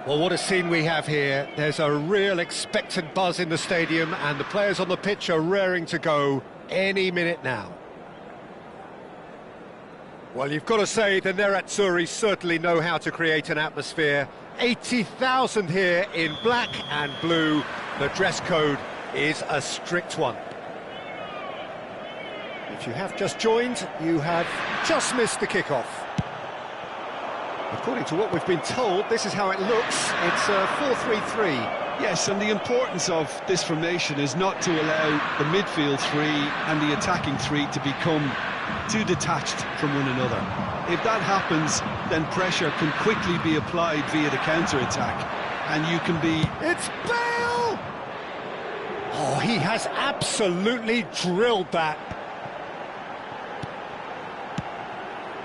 Well, what a scene we have here. There's a real expectant buzz in the stadium, and the players on the pitch are raring to go any minute now. Well, you've got to say the Nerazzurri certainly know how to create an atmosphere. 80,000 here in black and blue. The dress code is a strict one. If you have just joined, you have just missed the kickoff. According to what we've been told, this is how it looks. It's a 4-3-3. Yes, and the importance of this formation is not to allow the midfield three and the attacking three to become too detached from one another. If that happens, then pressure can quickly be applied via the counter-attack, and you can be... It's Bale! Oh, he has absolutely drilled that.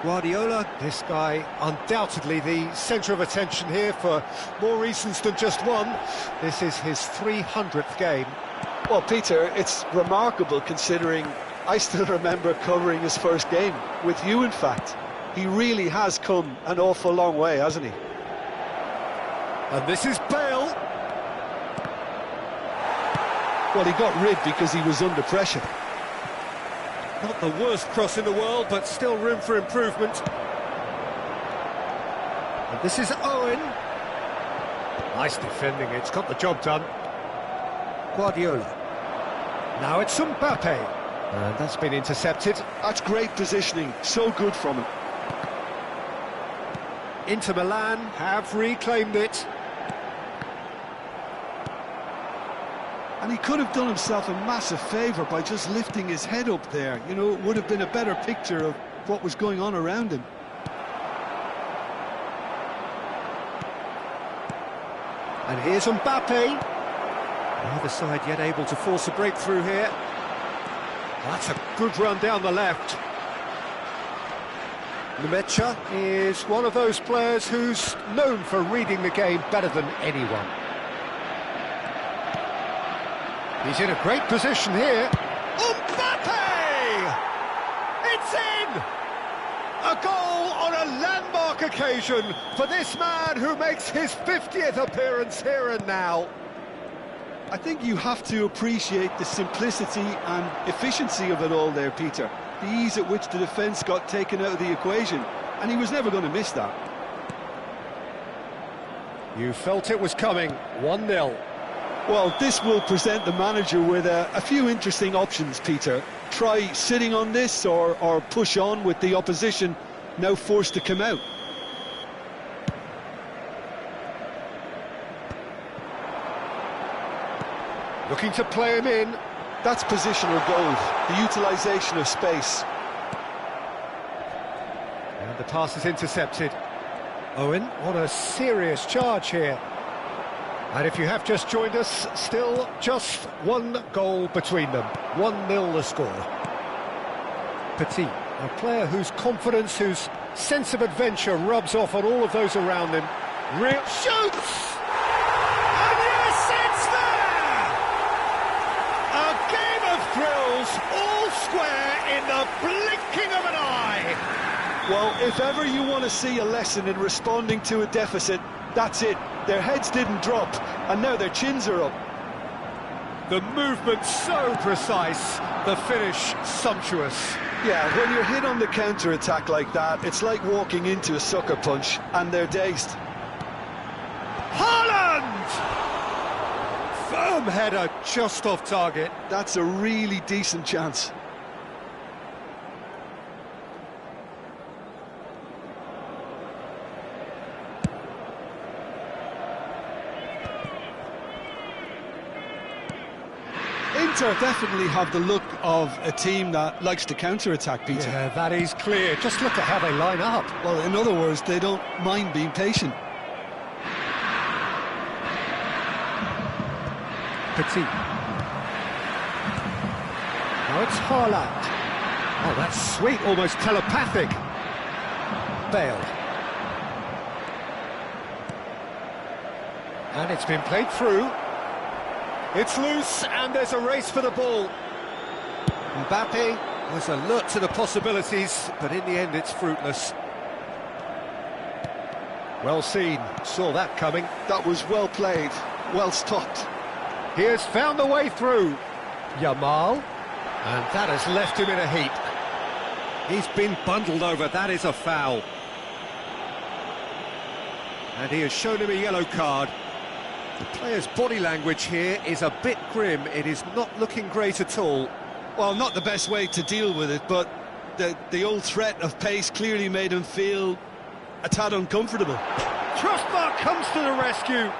Guardiola, this guy, undoubtedly the centre of attention here for more reasons than just one. This is his 300th game. Well, Peter, it's remarkable considering I still remember covering his first game, with you in fact. He really has come an awful long way, hasn't he? And this is Bale. Well, he got rid because he was under pressure. Not the worst cross in the world, but still room for improvement. And this is Owen. Nice defending, it's got the job done. Guardiola. Now it's Mbappe. And that's been intercepted. That's great positioning, so good from him. Inter Milan have reclaimed it. And he could have done himself a massive favour by just lifting his head up there. You know, it would have been a better picture of what was going on around him. And here's Mbappe. Neither side yet able to force a breakthrough here. That's a good run down the left. Nemecha is one of those players who's known for reading the game better than anyone. He's in a great position here. Mbappe! It's in! A goal on a landmark occasion for this man who makes his 50th appearance here and now. I think you have to appreciate the simplicity and efficiency of it all there, Peter. The ease at which the defence got taken out of the equation, and he was never going to miss that. You felt it was coming, 1-0. Well, this will present the manager with a few interesting options, Peter. Try sitting on this or push on with the opposition now forced to come out. Looking to play him in. That's positional goal, the utilisation of space. And the pass is intercepted. Owen on a serious charge here. And if you have just joined us, still just one goal between them. 1-0 the score. Petit, a player whose confidence, whose sense of adventure rubs off on all of those around him. Real shoots! And yes, it's there! A game of thrills, all square in the blinking of an eye. Well, if ever you want to see a lesson in responding to a deficit, that's it. Their heads didn't drop, and now their chins are up. The movement so precise, the finish sumptuous. Yeah, when you're hit on the counter-attack like that, it's like walking into a sucker punch, and they're dazed. Haaland! Firm header just off target. That's a really decent chance. Inter definitely have the look of a team that likes to counter-attack, Peter. Yeah, that is clear. Just look at how they line up. Well, in other words, they don't mind being patient. Petit. Now it's Haaland. Oh, that's sweet, almost telepathic. Bale. And it's been played through. It's loose, and there's a race for the ball. Mbappe was alert to the possibilities, but in the end it's fruitless. Well seen, saw that coming. That was well played, well stopped. He has found the way through. Yamal, and that has left him in a heap. He's been bundled over, that is a foul. And he has shown him a yellow card. The player's body language here is a bit grim. It is not looking great at all. Well, not the best way to deal with it, but the old threat of pace clearly made him feel a tad uncomfortable. Trustmark comes to the rescue.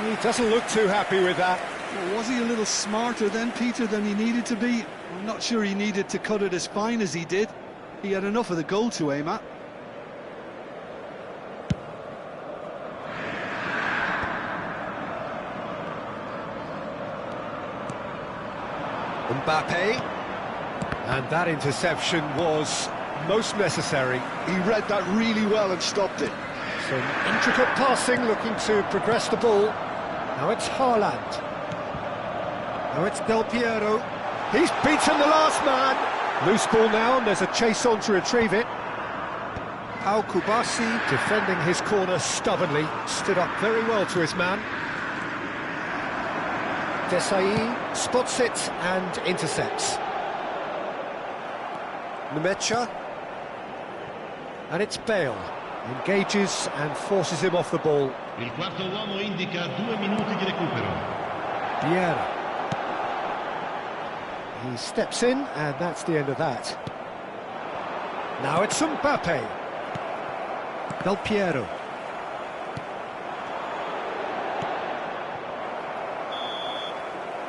He doesn't look too happy with that. Well, was he a little smarter then, Peter, than he needed to be? I'm not sure he needed to cut it as fine as he did. He had enough of the goal to aim at. Mbappe, and that interception was most necessary. He read that really well and stopped it. Some intricate passing, looking to progress the ball. Now it's Haaland. Now it's Del Piero. He's beaten the last man. Loose ball now, and there's a chase on to retrieve it. Pau Kubasi defending his corner stubbornly, stood up very well to his man. Desai spots it and intercepts. Nemecha, and it's Bale, engages and forces him off the ball. Il quarto uomo indica 2 minuti di recupero. Vieira. He steps in, and that's the end of that. Now it's Mbappe. Del Piero.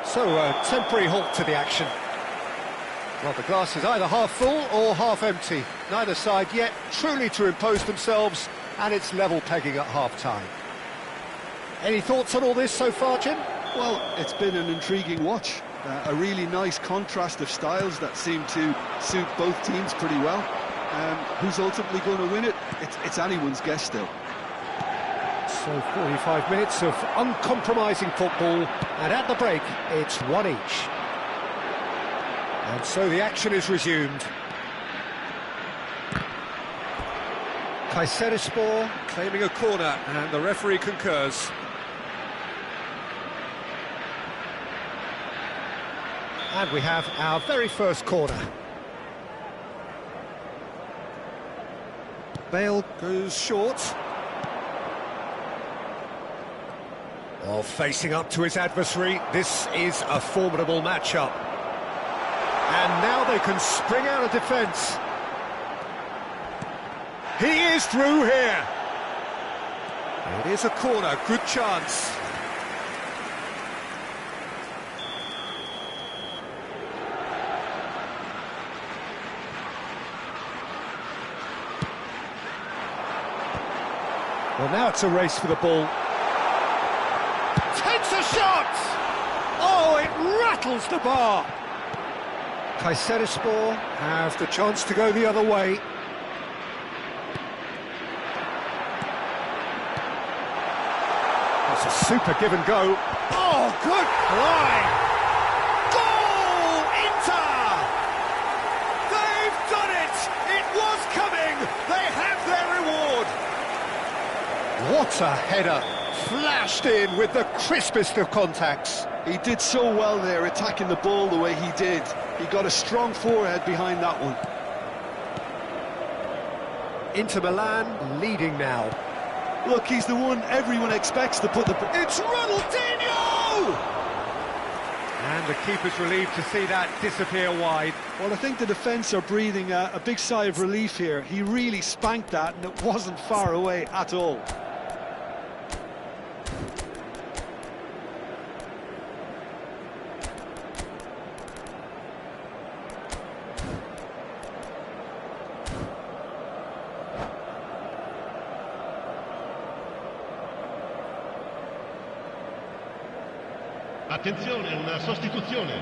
So, a temporary halt to the action. Well, the glass is either half full or half empty. Neither side yet truly to impose themselves, and it's level pegging at half-time. Any thoughts on all this so far, Jim? Well, it's been an intriguing watch. A really nice contrast of styles that seem to suit both teams pretty well. Who's ultimately going to win it? It's anyone's guess still. So 45 minutes of uncompromising football, and at the break, it's one each. And so the action is resumed. Kayserispor claiming a corner, and the referee concurs. And we have our very first corner. Bale goes short. Oh, facing up to his adversary, this is a formidable matchup. And now they can spring out of defence. He is through here. It is a corner, good chance. Well, now it's a race for the ball. Takes a shot! Oh, it rattles the bar. Kayserispor have the chance to go the other way. That's a super give and go. Oh, good play! Goal! Inter! They've done it! It was coming! They have their reward! What a header! Flashed in with the crispest of contacts. He did so well there, attacking the ball the way he did. He got a strong forehead behind that one. Inter Milan leading now. Look, he's the one everyone expects to put the... It's Ronaldinho! And the keeper's relieved to see that disappear wide. Well, I think the defence are breathing a big sigh of relief here. He really spanked that, and it wasn't far away at all. Attenzione, una sostituzione.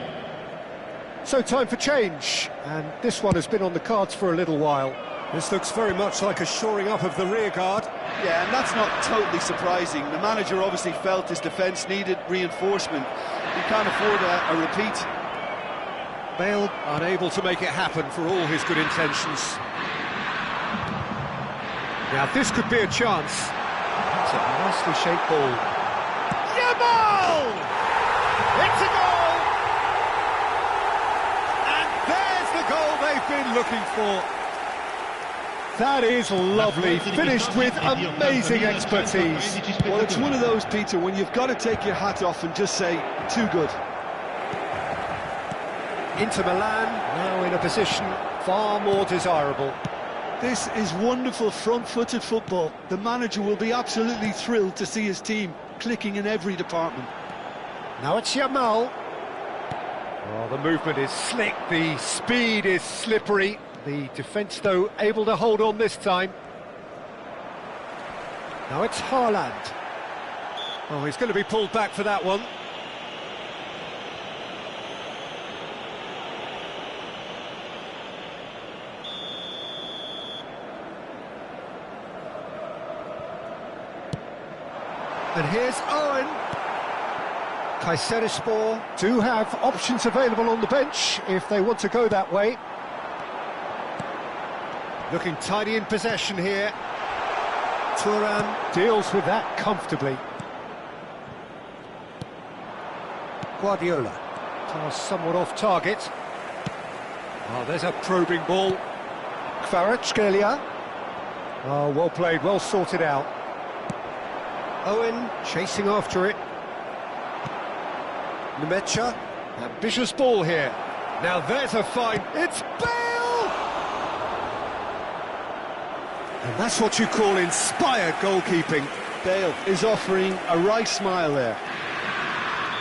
So time for change, and this one has been on the cards for a little while. This looks very much like a shoring up of the rear guard. Yeah, and that's not totally surprising. The manager obviously felt his defence needed reinforcement. He can't afford a repeat. Bale unable to make it happen for all his good intentions. Now this could be a chance. It's a nicely shaped ball. Yamal! It's a goal! And there's the goal they've been looking for. That is lovely, finished with amazing expertise. Well, it's one of those, Peter, when you've got to take your hat off and just say, too good. Inter Milan now in a position far more desirable. This is wonderful front-footed football. The manager will be absolutely thrilled to see his team clicking in every department. Now it's Yamal. Oh, the movement is slick, the speed is slippery. The defence, though, able to hold on this time. Now it's Haaland. Oh, he's going to be pulled back for that one. And here's Owen. Kayserispor do have options available on the bench if they want to go that way. Looking tidy in possession here. Thuram deals with that comfortably. Guardiola. Pass somewhat off target. Oh, there's a probing ball. Kvaratskhelia. Oh, well played, well sorted out. Owen chasing after it. Nemecha. Ambitious ball here. Now there's a find. It's Bale! And that's what you call inspired goalkeeping. Bale is offering a right smile there.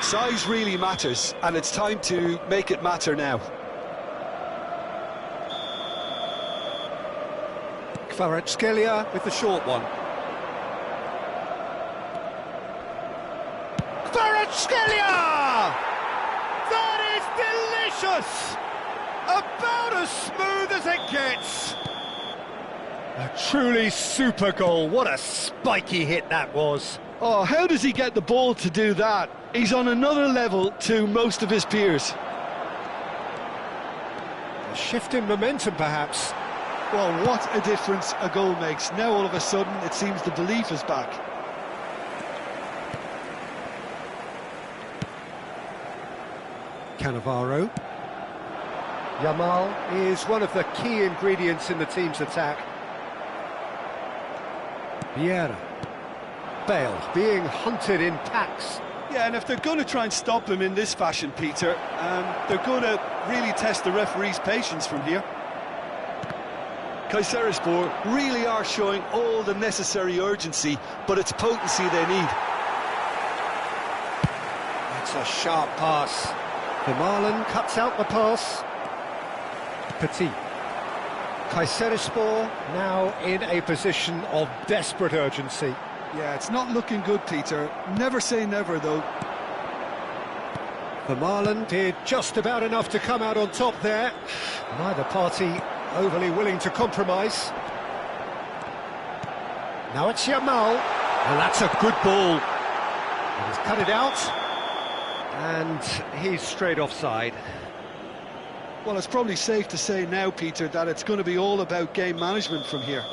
Size really matters, and it's time to make it matter now. Kvaratskhelia with the short one. Kvaratskhelia! That is delicious! About as smooth as it gets. A truly super goal. What a spiky hit that was. Oh, how does he get the ball to do that? He's on another level to most of his peers. A shift in momentum, perhaps. Well, what a difference a goal makes. Now, all of a sudden, it seems the belief is back. Cannavaro. Yamal is one of the key ingredients in the team's attack. Vieira. Bale being hunted in packs. Yeah, and if they're going to try and stop him in this fashion, Peter, they're going to really test the referee's patience from here. Kayserispor really are showing all the necessary urgency, but it's potency they need. It's a sharp pass. Vermaelen cuts out the pass. Petit. Kayserispor now in a position of desperate urgency. Yeah, it's not looking good, Peter. Never say never, though. Vermaelen did just about enough to come out on top there. Neither party overly willing to compromise. Now it's Yamal. And that's a good ball. He's cut it out. And he's straight offside. Well, it's probably safe to say now, Peter, that it's going to be all about game management from here.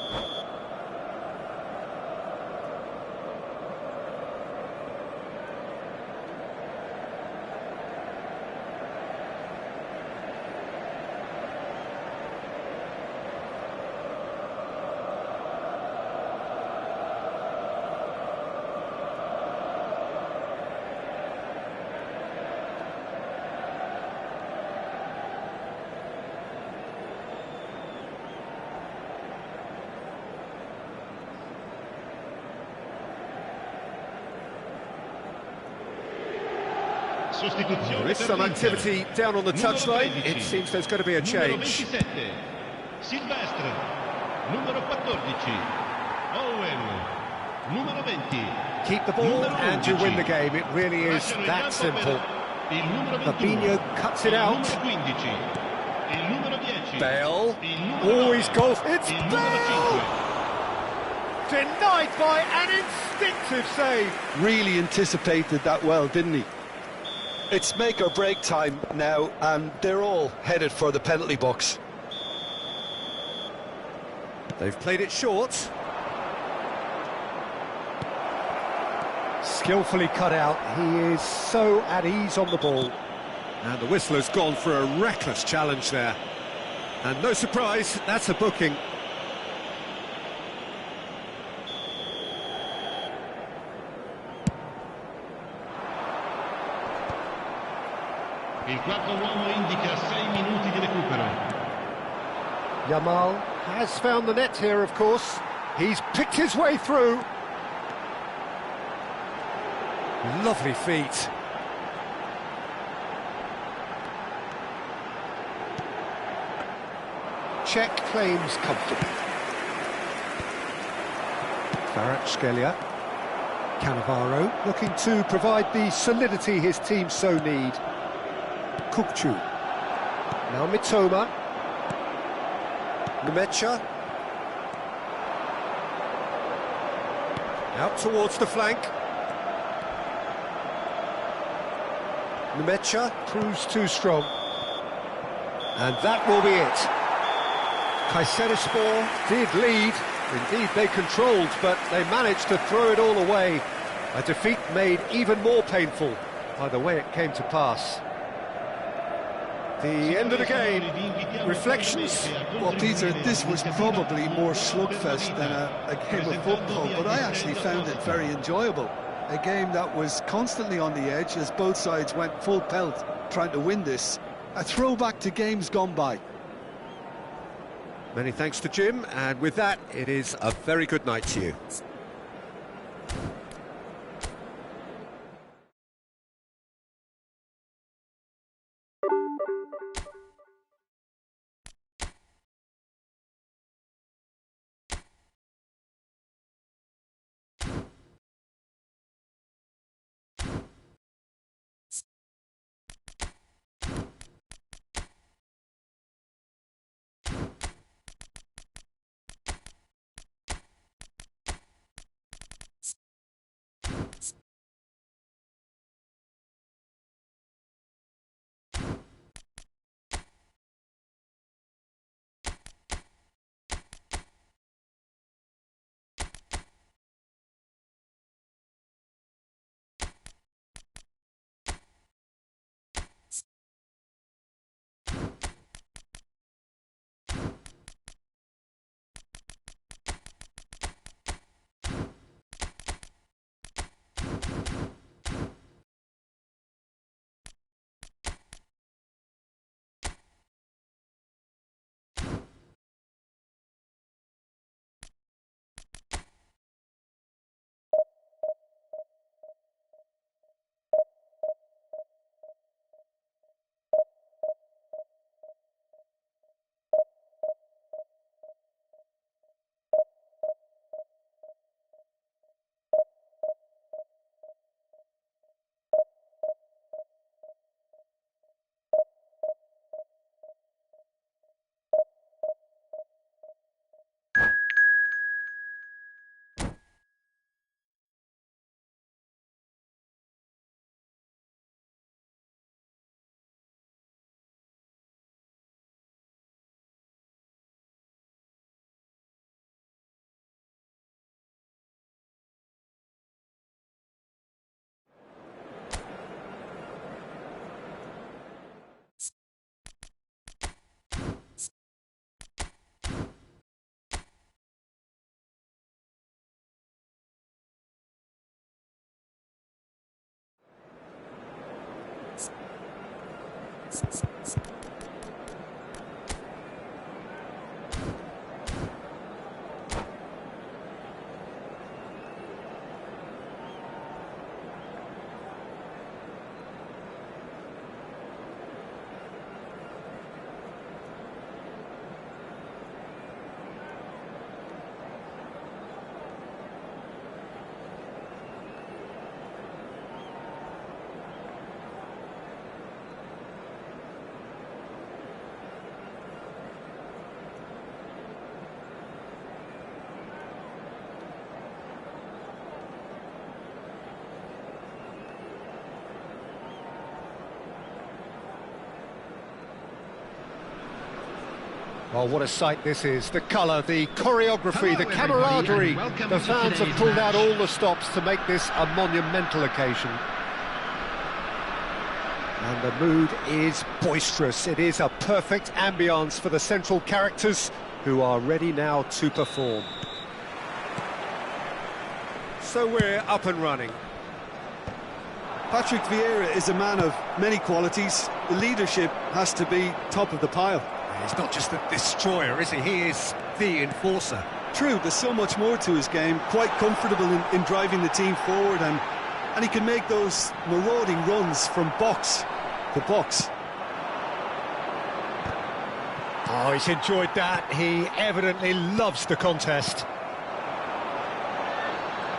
There is some activity down on the touchline. It seems there's going to be a change. Silvestre, numero 14. Owen, numero 20. Keep the ball and you win the game. It really is that simple. Fabinho cuts it out. Bale. Always goes. It's Bale! Denied by an instinctive save. Really anticipated that well, didn't he? It's make or break time now, and they're all headed for the penalty box. They've played it short. Skillfully cut out. He is so at ease on the ball. And the whistle has gone for a reckless challenge there. And no surprise, that's a booking. Il quarto uomo indica 6 minuti di recupero. Yamal has found the net here, of course. He's picked his way through. Lovely feet. Check claims comfortable. Kvaratskhelia. Cannavaro looking to provide the solidity his team so need. Kukcu. Now Mitoma. Nmecha. Out towards the flank. Nmecha proves too strong. And that will be it. Kayserispor did lead. Indeed, they controlled, but they managed to throw it all away. A defeat made even more painful by the way it came to pass. The end of the game. Reflections? Well, Peter, this was probably more slugfest than a game of football, but I actually found it very enjoyable. A game that was constantly on the edge as both sides went full pelt trying to win this. A throwback to games gone by. Many thanks to Jim, and with that, it is a very good night to you. Well, what a sight this is. The colour, the choreography, the camaraderie. The fans have pulled out all the stops to make this a monumental occasion. And the mood is boisterous. It is a perfect ambience for the central characters who are ready now to perform. So we're up and running. Patrick Vieira is a man of many qualities. The leadership has to be top of the pile. He's not just a destroyer, is he? He is the enforcer. True, there's so much more to his game. Quite comfortable in driving the team forward, and he can make those marauding runs from box to box. Oh, he's enjoyed that. He evidently loves the contest.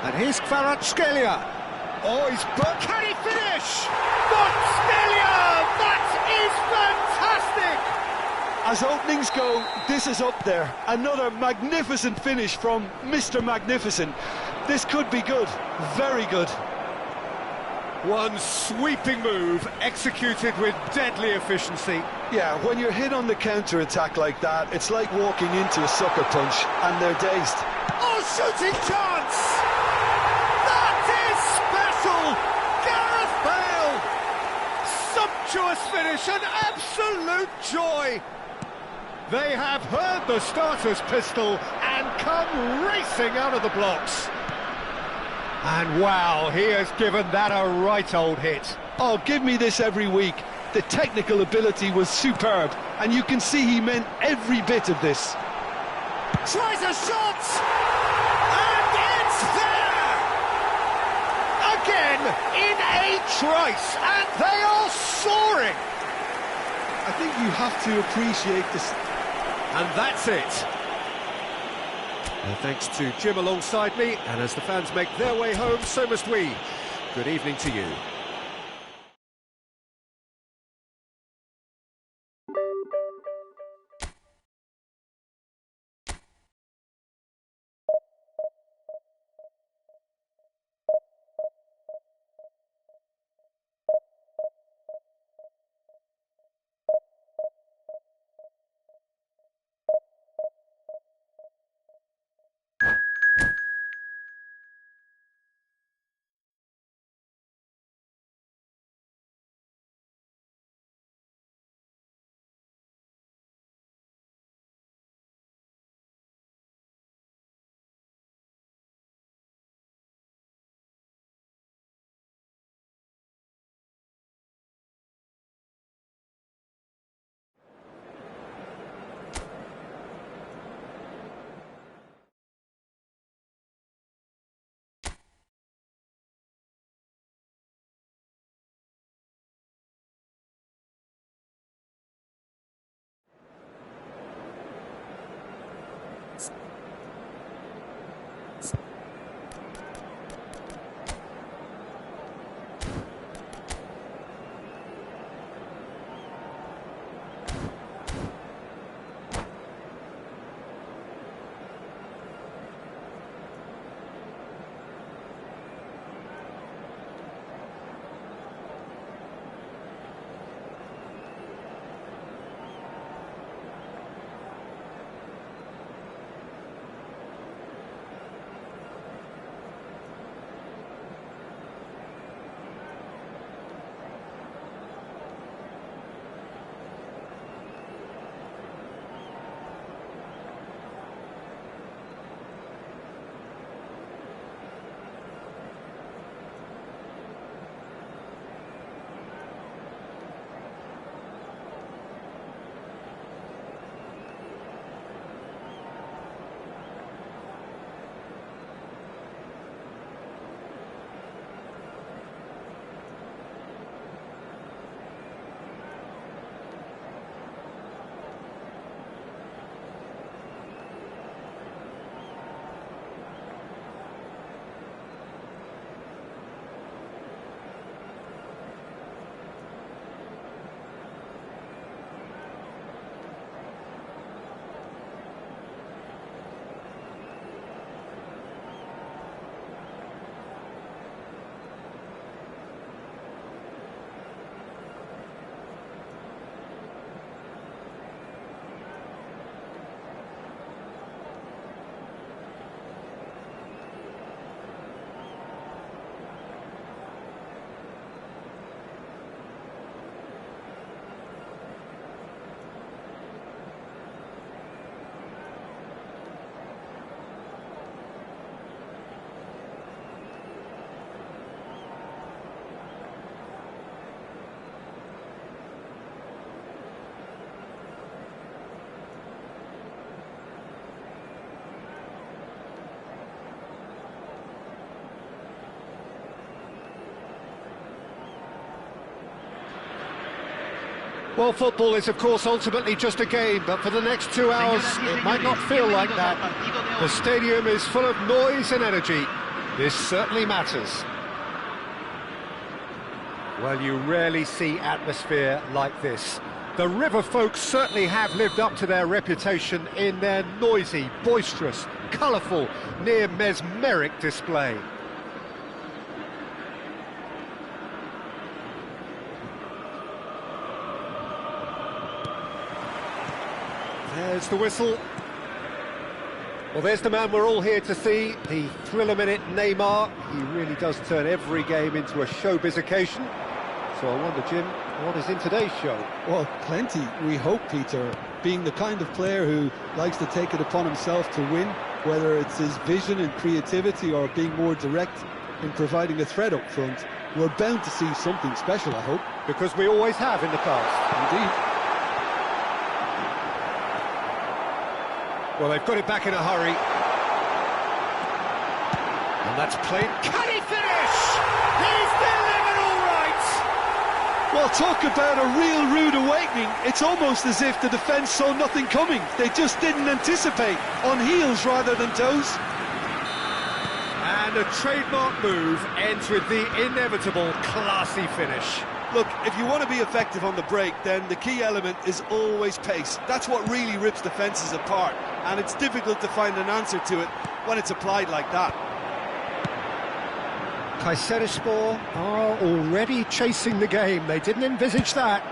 And here's Kvaratskhelia. Oh, he's... But can he finish? Kvaratskhelia! That is fantastic! As openings go, this is up there. Another magnificent finish from Mr. Magnificent. This could be good, very good. One sweeping move, executed with deadly efficiency. Yeah, when you're hit on the counter-attack like that, it's like walking into a sucker punch, and they're dazed. Oh, shooting chance! That is special! Gareth Bale! Sumptuous finish, an absolute joy! They have heard the starter's pistol and come racing out of the blocks. And wow, he has given that a right old hit. Oh, give me this every week. The technical ability was superb, and you can see he meant every bit of this. Tries a shot! And it's there! Again, in a trice, and they are soaring! I think you have to appreciate this. And that's it. Well, thanks to Jim alongside me, and as the fans make their way home, so must we. Good evening to you. Well, football is, of course, ultimately just a game, but for the next 2 hours, it might not feel like that. The stadium is full of noise and energy. This certainly matters. Well, you rarely see atmosphere like this. The River folks certainly have lived up to their reputation in their noisy, boisterous, colourful, near mesmeric display. There's the whistle. Well, there's the man we're all here to see, the thriller-minute Neymar. He really does turn every game into a showbiz occasion. So I wonder, Jim, what is in today's show? Well, plenty, we hope, Peter. Being the kind of player who likes to take it upon himself to win, whether it's his vision and creativity or being more direct in providing a threat up front, we're bound to see something special, I hope. Because we always have in the past. Indeed. Well, they've got it back in a hurry. And that's played. Can he finish? He's delivered all right! Well, talk about a real rude awakening. It's almost as if the defence saw nothing coming. They just didn't anticipate, on heels rather than toes. And a trademark move ends with the inevitable classy finish. Look, if you want to be effective on the break, then the key element is always pace. That's what really rips defences apart, and it's difficult to find an answer to it when it's applied like that. Kayserispor are already chasing the game. They didn't envisage that.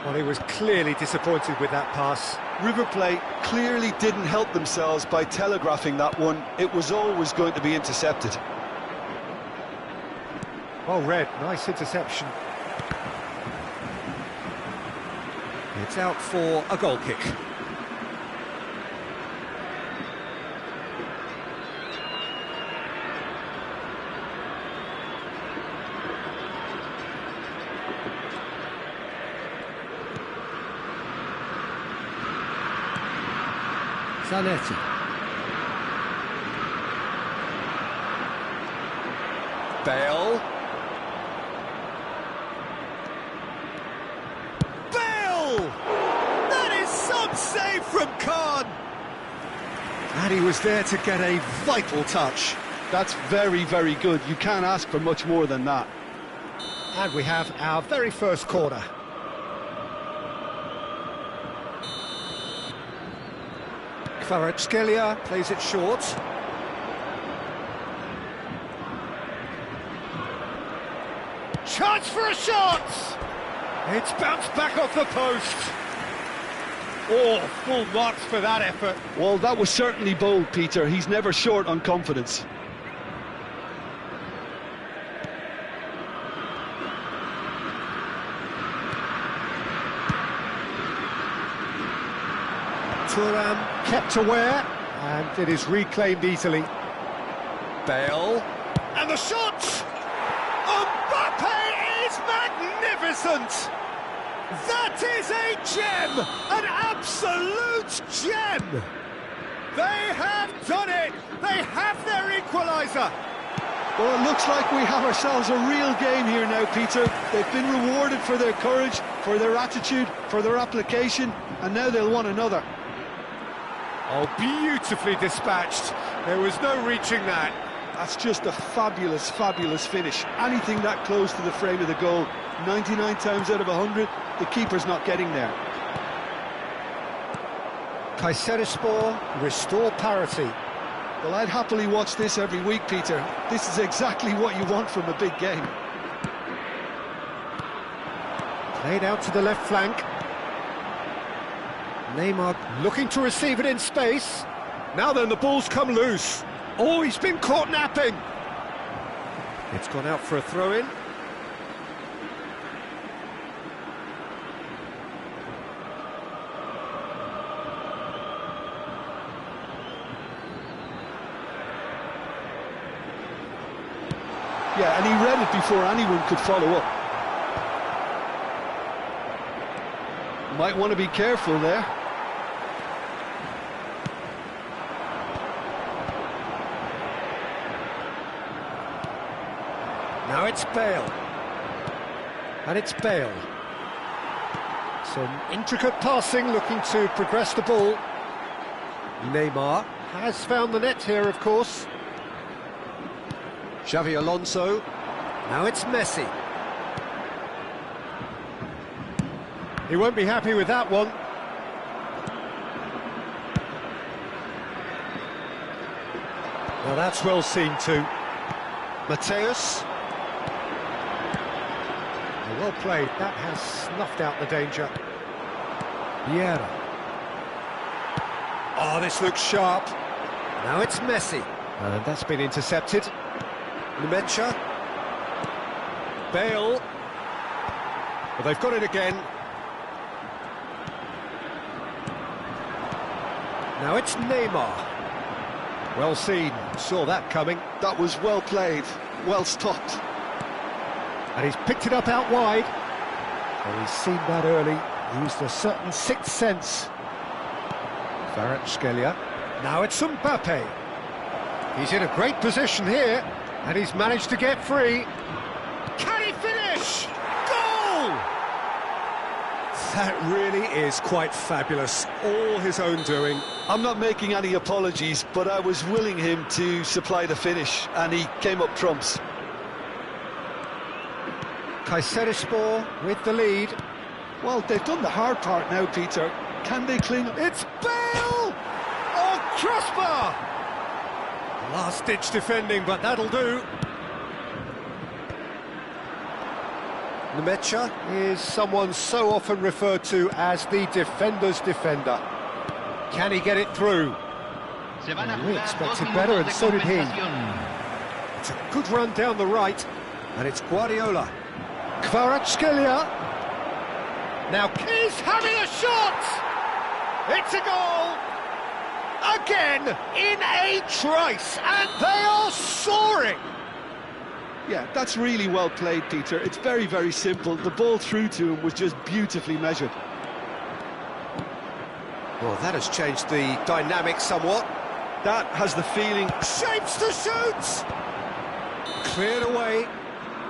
Well, he was clearly disappointed with that pass. River Plate clearly didn't help themselves by telegraphing that one. It was always going to be intercepted. Oh, Red, nice interception. It's out for a goal kick. Zanetti. Bale. Save from Khan! And he was there to get a vital touch. That's very, very good. You can't ask for much more than that. And we have our very first corner. Kvaratskhelia plays it short. Chance for a shot! It's bounced back off the post. Oh, full marks for that effort. Well, that was certainly bold, Peter. He's never short on confidence. Thuram kept aware, and it is reclaimed easily. Bale. And the shot! Mbappe is magnificent! That is a gem! An absolute gem! They have done it! They have their equaliser! Well, it looks like we have ourselves a real game here now, Peter. They've been rewarded for their courage, for their attitude, for their application, and now they'll want another. Oh, beautifully dispatched. There was no reaching that. That's just a fabulous, fabulous finish. Anything that close to the frame of the goal, 99 times out of 100, the keeper's not getting there. Kayserispor restore parity. Well, I'd happily watch this every week, Peter. This is exactly what you want from a big game. Played out to the left flank. Neymar looking to receive it in space. Now then, the ball's come loose. Oh, he's been caught napping. It's gone out for a throw-in. Yeah, and he read it before anyone could follow up. Might want to be careful there. Now it's Bale. And it's Bale. Some intricate passing, looking to progress the ball. Neymar has found the net here, of course. Xavi Alonso. Now it's Messi. He won't be happy with that one. Well, that's well seen too. Mateus. Well played. That has snuffed out the danger. Vieira. Oh, this looks sharp. Now it's Messi. And that's been intercepted. Nemecha. Bale. Well, they've got it again. Now it's Neymar. Well seen. Saw that coming. That was well played, well stopped. And he's picked it up out wide. Well, he's seen that early. Used a certain sixth sense. Kvaratskhelia. Now it's Mbappe. He's in a great position here, and he's managed to get free. Can he finish? Goal! That really is quite fabulous. All his own doing. I'm not making any apologies, but I was willing him to supply the finish, and he came up trumps. Kayserispor with the lead. Well, they've done the hard part now, Peter. Can they clean up? It's Bale! Oh, crossbar! Last-ditch defending, but that'll do. Nemecha is someone so often referred to as the defender's defender. Can he get it through? Well, we expected better, and so did he. It's a good run down the right, and it's Guardiola. Kvaratskhelia. Now he's having a shot! It's a goal! Again, in a trice, and they are soaring! Yeah, that's really well played, Peter. It's very, very simple. The ball through to him was just beautifully measured. Well, that has changed the dynamic somewhat. That has the feeling. Shapes to shoot! Cleared away.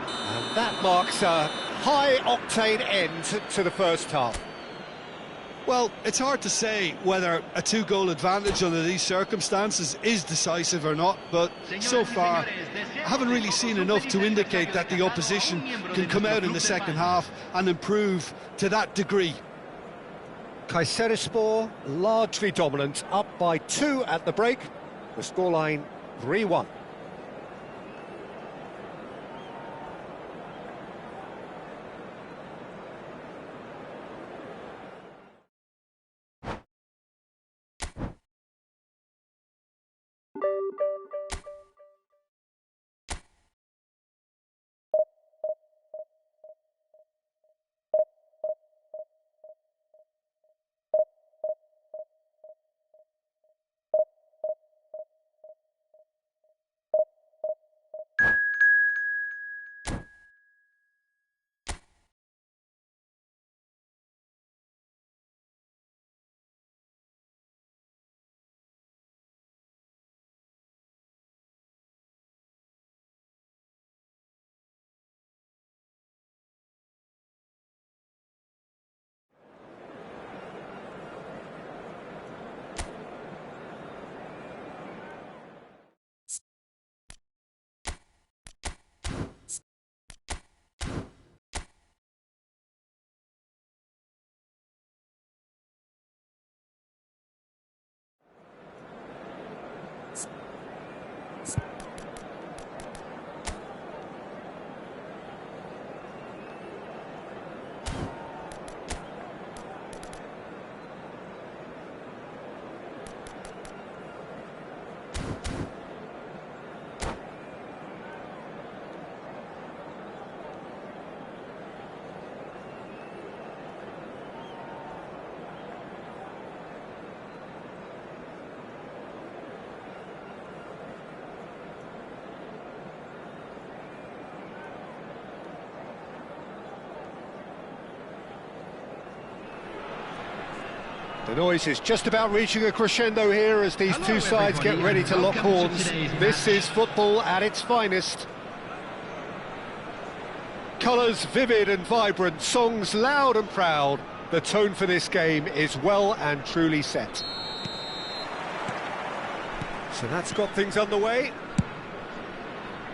And that marks a high-octane end to the first half. Well, it's hard to say whether a two-goal advantage under these circumstances is decisive or not, but so far I haven't really seen enough to indicate that the opposition can come out in the second half and improve to that degree. Kayserispor largely dominant, up by 2 at the break. The scoreline 3-1. The noise is just about reaching a crescendo here as these two sides get ready to lock horns. This is football at its finest. Colours vivid and vibrant, songs loud and proud. the tone for this game is well and truly set. So that's got things underway.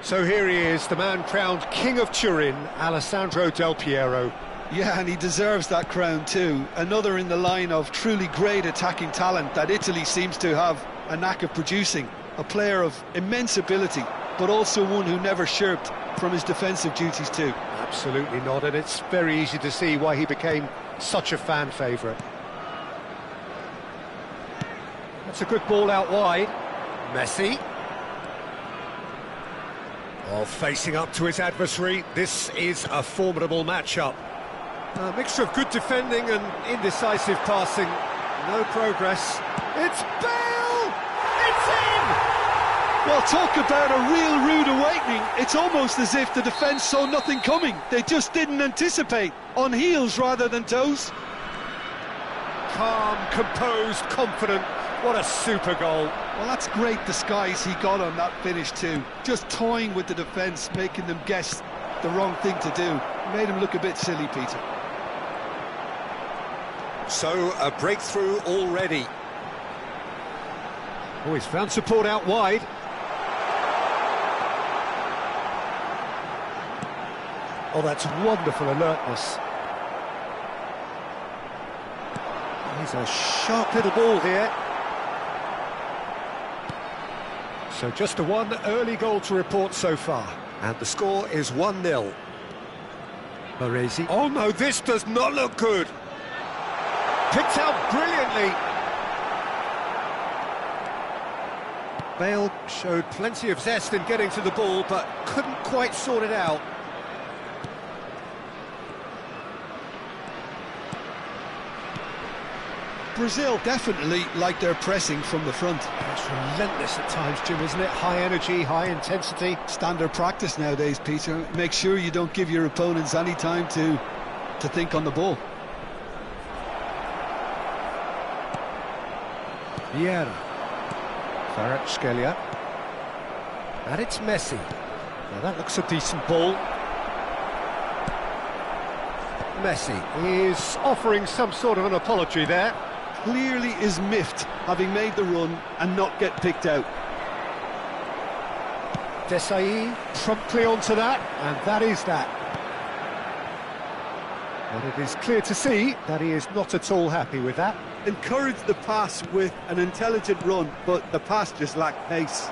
So here he is, the man crowned King of Turin, Alessandro Del Piero. Yeah, and he deserves that crown too. Another in the line of truly great attacking talent that Italy seems to have a knack of producing. A player of immense ability, but also one who never shirked from his defensive duties too. Absolutely not, and it's very easy to see why he became such a fan favourite. That's a good ball out wide. Messi. Oh, facing up to his adversary, this is a formidable matchup. A mixture of good defending and indecisive passing. No progress. It's Bale! It's in! Well, talk about a real rude awakening. It's almost as if the defence saw nothing coming. They just didn't anticipate. On heels rather than toes. Calm, composed, confident. What a super goal. Well, that's great disguise he got on that finish too. Just toying with the defence, making them guess the wrong thing to do. Made him look a bit silly, Peter. So, a breakthrough already. Oh, he's found support out wide. Oh, that's wonderful alertness. He's a sharp little ball here. So just the one early goal to report so far. And the score is 1-0. Baresi. Oh no, this does not look good. Picked out brilliantly. Bale showed plenty of zest in getting to the ball, but couldn't quite sort it out. Brazil definitely like their pressing from the front. It's relentless at times, Jim, isn't it? High energy, high intensity. Standard practice nowadays, Peter. Make sure you don't give your opponents any time to think on the ball. Vieira. Kvaratskhelia. And it's Messi. Now that looks a decent ball. Messi is offering some sort of an apology there. Clearly is miffed, having made the run and not get picked out. Desai promptly onto that, and that is that. But it is clear to see that he is not at all happy with that. Encouraged the pass with an intelligent run, but the pass just lacked pace.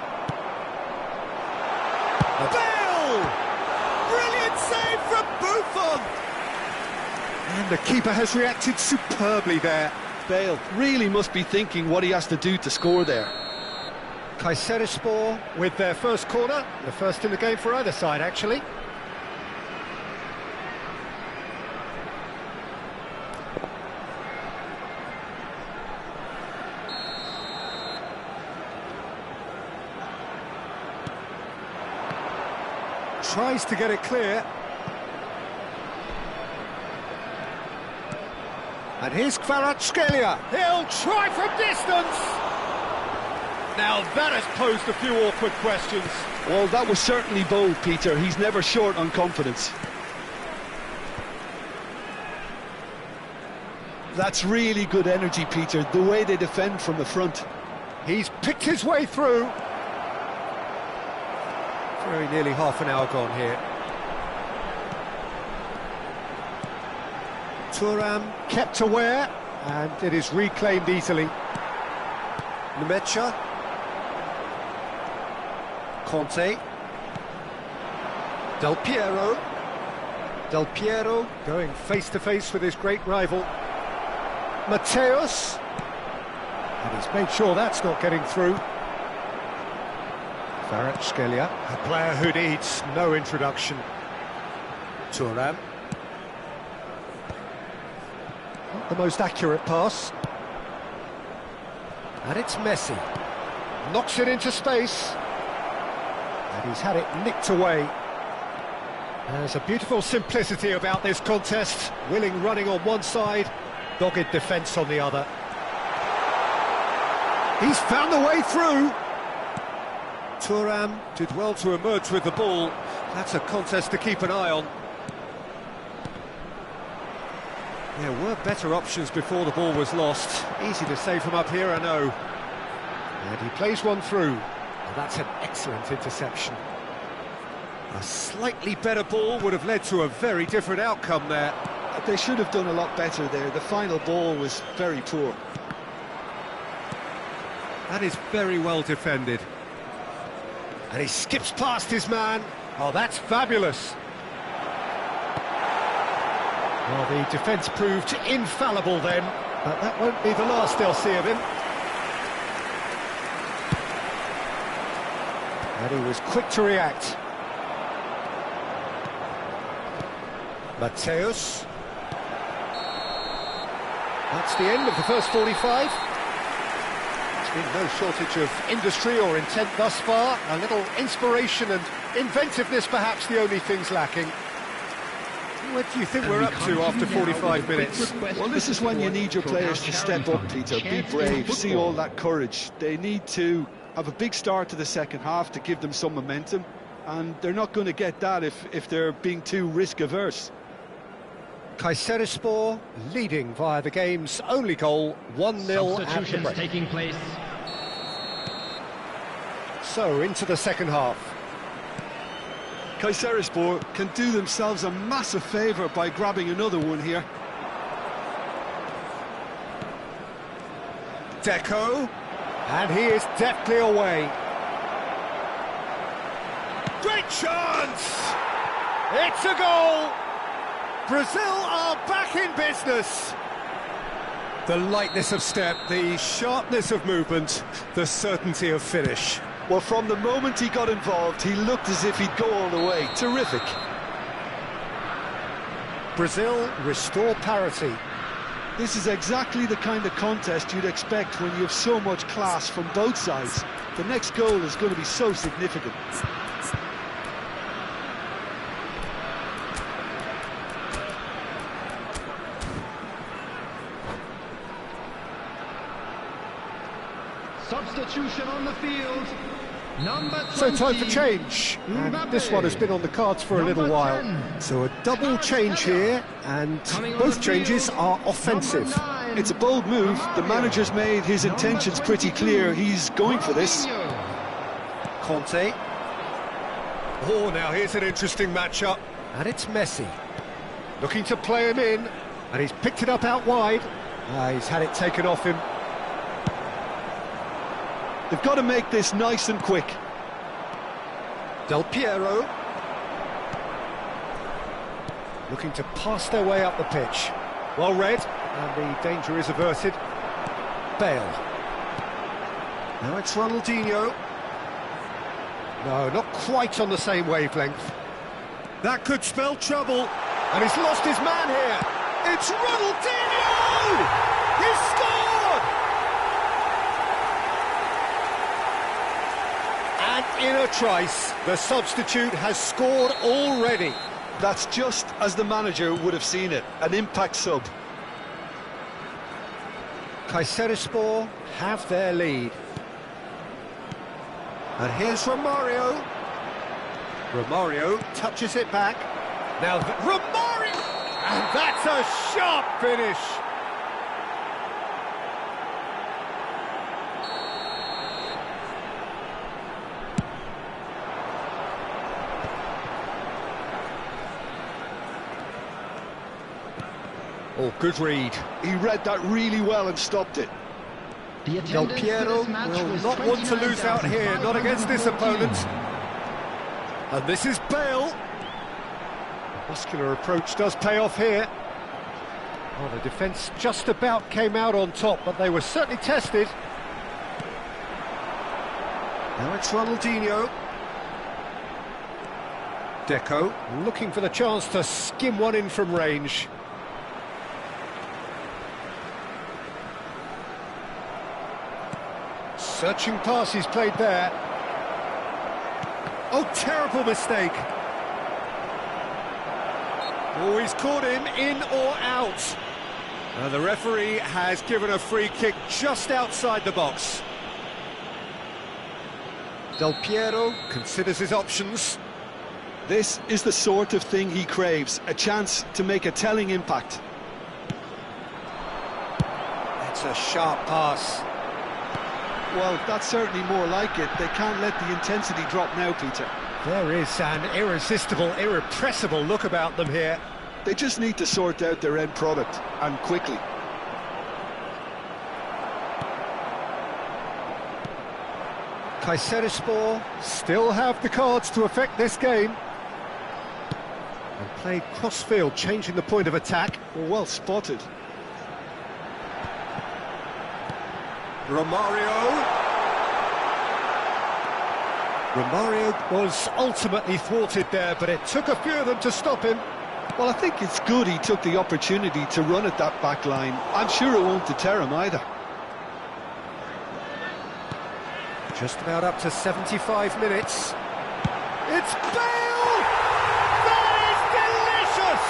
Bale! Brilliant save from Buffon! And the keeper has reacted superbly there. Bale really must be thinking what he has to do to score there. Kayserispor with their first corner, the first in the game for either side, actually. Tries to get it clear. And here's Kvaratskhelia. He'll try from distance. Now that has posed a few awkward questions. Well, that was certainly bold, Peter. He's never short on confidence. That's really good energy, Peter, the way they defend from the front. He's picked his way through. Very nearly half an hour gone here. Thuram kept aware, and it is reclaimed easily. Nemecha. Conte. Del Piero. Del Piero going face-to-face with his great rival. Mateus. And he's made sure that's not getting through. Kvaratskhelia, a player who needs no introduction. Thuram. Not the most accurate pass. And it's Messi. Knocks it into space. And he's had it nicked away. There's a beautiful simplicity about this contest. Willing running on one side, dogged defence on the other. He's found the way through. Thuram did well to emerge with the ball. That's a contest to keep an eye on. There were better options before the ball was lost. Easy to say from up here, I know. And he plays one through. Well, that's an excellent interception. A slightly better ball would have led to a very different outcome there. They should have done a lot better there. The final ball was very poor. That is very well defended. And he skips past his man. Oh, that's fabulous. Well, the defence proved infallible then, but that won't be the last they'll see of him. And he was quick to react. Mateus. That's the end of the first 45. There's been no shortage of industry or intent thus far. A little inspiration and inventiveness, perhaps the only things lacking. What do you think we're up to after 45 minutes? Well, this is when you need your players to step up, Peter. Be brave, see all that courage. They need to have a big start to the second half to give them some momentum, and they're not going to get that if they're being too risk-averse. Kayserispor leading via the game's only goal, 1-0 at the break. Taking place. So, into the second half. Kayserispor can do themselves a massive favour by grabbing another one here. Deco, and he is deftly away. Great chance! It's a goal! Brazil are back in business. The lightness of step, the sharpness of movement, the certainty of finish. Well, from the moment he got involved, he looked as if he'd go all the way. Terrific. Brazil restore parity. This is exactly the kind of contest you'd expect when you have so much class from both sides. The next goal is going to be so significant. Substitution on the field. Number 20. So time for change. And this one has been on the cards for a little while. So a double change here, and both changes are offensive. It's a bold move. The manager's made his intentions pretty clear. He's going for this. Conte. Oh, now here's an interesting matchup. And it's Messi. Looking to play him in, and he's picked it up out wide. He's had it taken off him. They've got to make this nice and quick. Del Piero. Looking to pass their way up the pitch. Well read, and the danger is averted. Bale. Now it's Ronaldinho. No, not quite on the same wavelength. That could spell trouble, and he's lost his man here. It's Ronaldinho! He scored! And in a trice, the substitute has scored already. That's just as the manager would have seen it, an impact sub. Kayserispor have their lead. And here's Romario. Romario touches it back. Now, Romario! And that's a sharp finish! Oh, good read. He read that really well and stopped it. Del Piero will not want to lose out here, not against this opponent. And this is Bale. Muscular approach does pay off here. Well, the defence just about came out on top, but they were certainly tested. Now it's Ronaldinho. Deco looking for the chance to skim one in from range. Searching pass he's played there. Oh, terrible mistake. Oh, he's caught him in or out. The referee has given a free kick just outside the box. Del Piero considers his options. This is the sort of thing he craves, a chance to make a telling impact. That's a sharp pass. Well, that's certainly more like it. They can't let the intensity drop now, Peter. There is an irresistible, irrepressible look about them here. They just need to sort out their end product, and quickly. Kayserispor still have the cards to affect this game. And played cross-field, changing the point of attack. Well spotted. Romario was ultimately thwarted there, but it took a few of them to stop him. Well, I think it's good he took the opportunity to run at that back line. I'm sure it won't deter him either. Just about up to 75 minutes. It's Bale! That is delicious!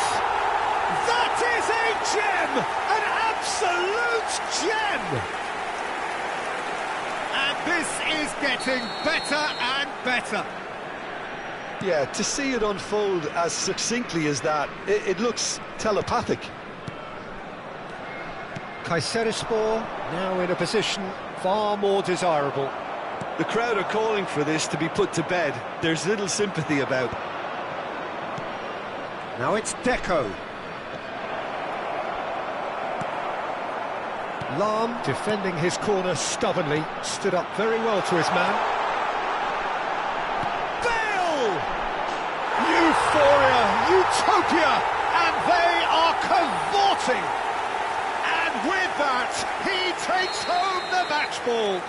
That is a gem! An absolute gem! And this is getting better and better. Yeah, to see it unfold as succinctly as that, it looks telepathic. Kayserispor now in a position far more desirable. The crowd are calling for this to be put to bed. There's little sympathy about. Now it's Deco. Lahm, defending his corner stubbornly, stood up very well to his man. Bale! Euphoria, utopia, and they are cavorting. And with that, he takes home the match ball.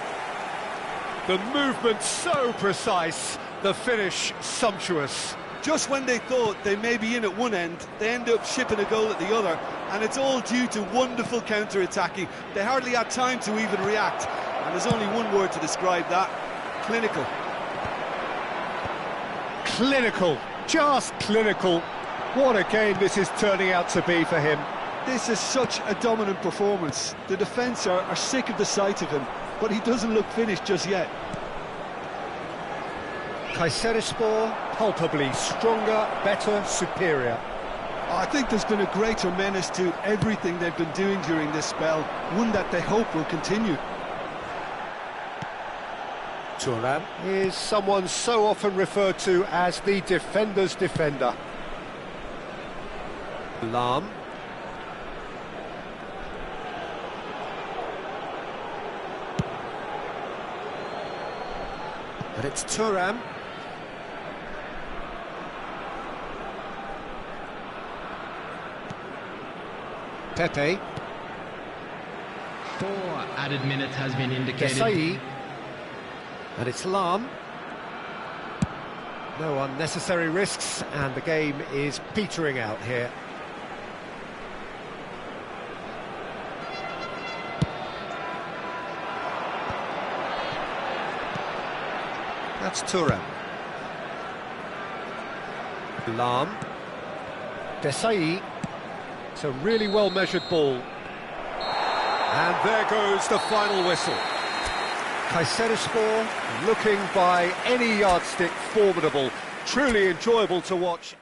The movement so precise, the finish sumptuous. Just when they thought they may be in at one end, they end up shipping a goal at the other, and it's all due to wonderful counter-attacking. They hardly had time to even react, and there's only one word to describe that: clinical. Clinical, just clinical. What a game this is turning out to be for him. This is such a dominant performance. The defence are sick of the sight of him, but he doesn't look finished just yet. Kayserispor, palpably stronger, better, superior. I think there's been a greater menace to everything they've been doing during this spell, one that they hope will continue. Thuram is someone so often referred to as the defender's defender. Lahm. But it's Thuram. Pepe. 4 added minutes has been indicated. Desai. And it's Lahm. No unnecessary risks, and the game is petering out here. That's Thuram. Lahm. Desai. It's a really well-measured ball. And there goes the final whistle. Kayserispor, looking by any yardstick formidable, truly enjoyable to watch.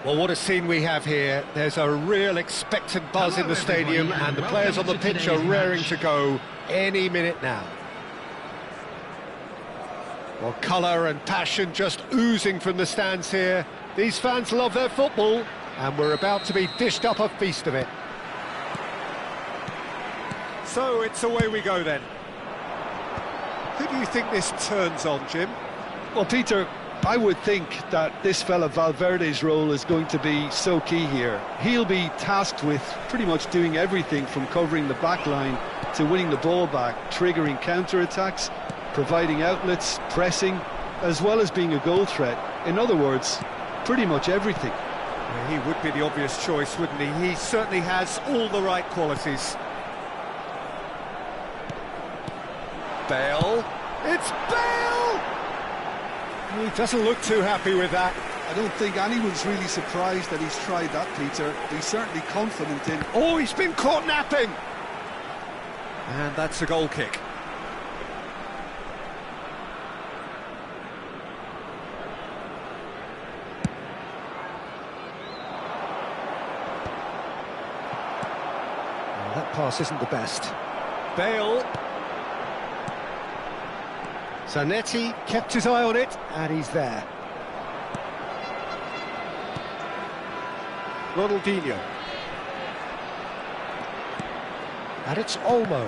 Well, what a scene we have here. There's a real expectant buzz in the stadium, and the players on the pitch are raring to go any minute now. Well, colour and passion just oozing from the stands here. These fans love their football, and we're about to be dished up a feast of it. So it's away we go then. Who do you think this turns on, Jim? Well, Peter, I would think that this fella Valverde's role is going to be so key here. He'll be tasked with pretty much doing everything from covering the back line to winning the ball back, triggering counter-attacks, providing outlets, pressing, as well as being a goal threat. In other words, pretty much everything. Yeah, he would be the obvious choice, wouldn't he? He certainly has all the right qualities. Bale. It's Bale! He doesn't look too happy with that. I don't think anyone's really surprised that he's tried that, Peter. He's certainly confident in... Oh, he's been caught napping! And that's a goal kick. Well, that pass isn't the best. Bale. Zanetti kept his eye on it, and he's there. Ronaldinho. And it's Olmo.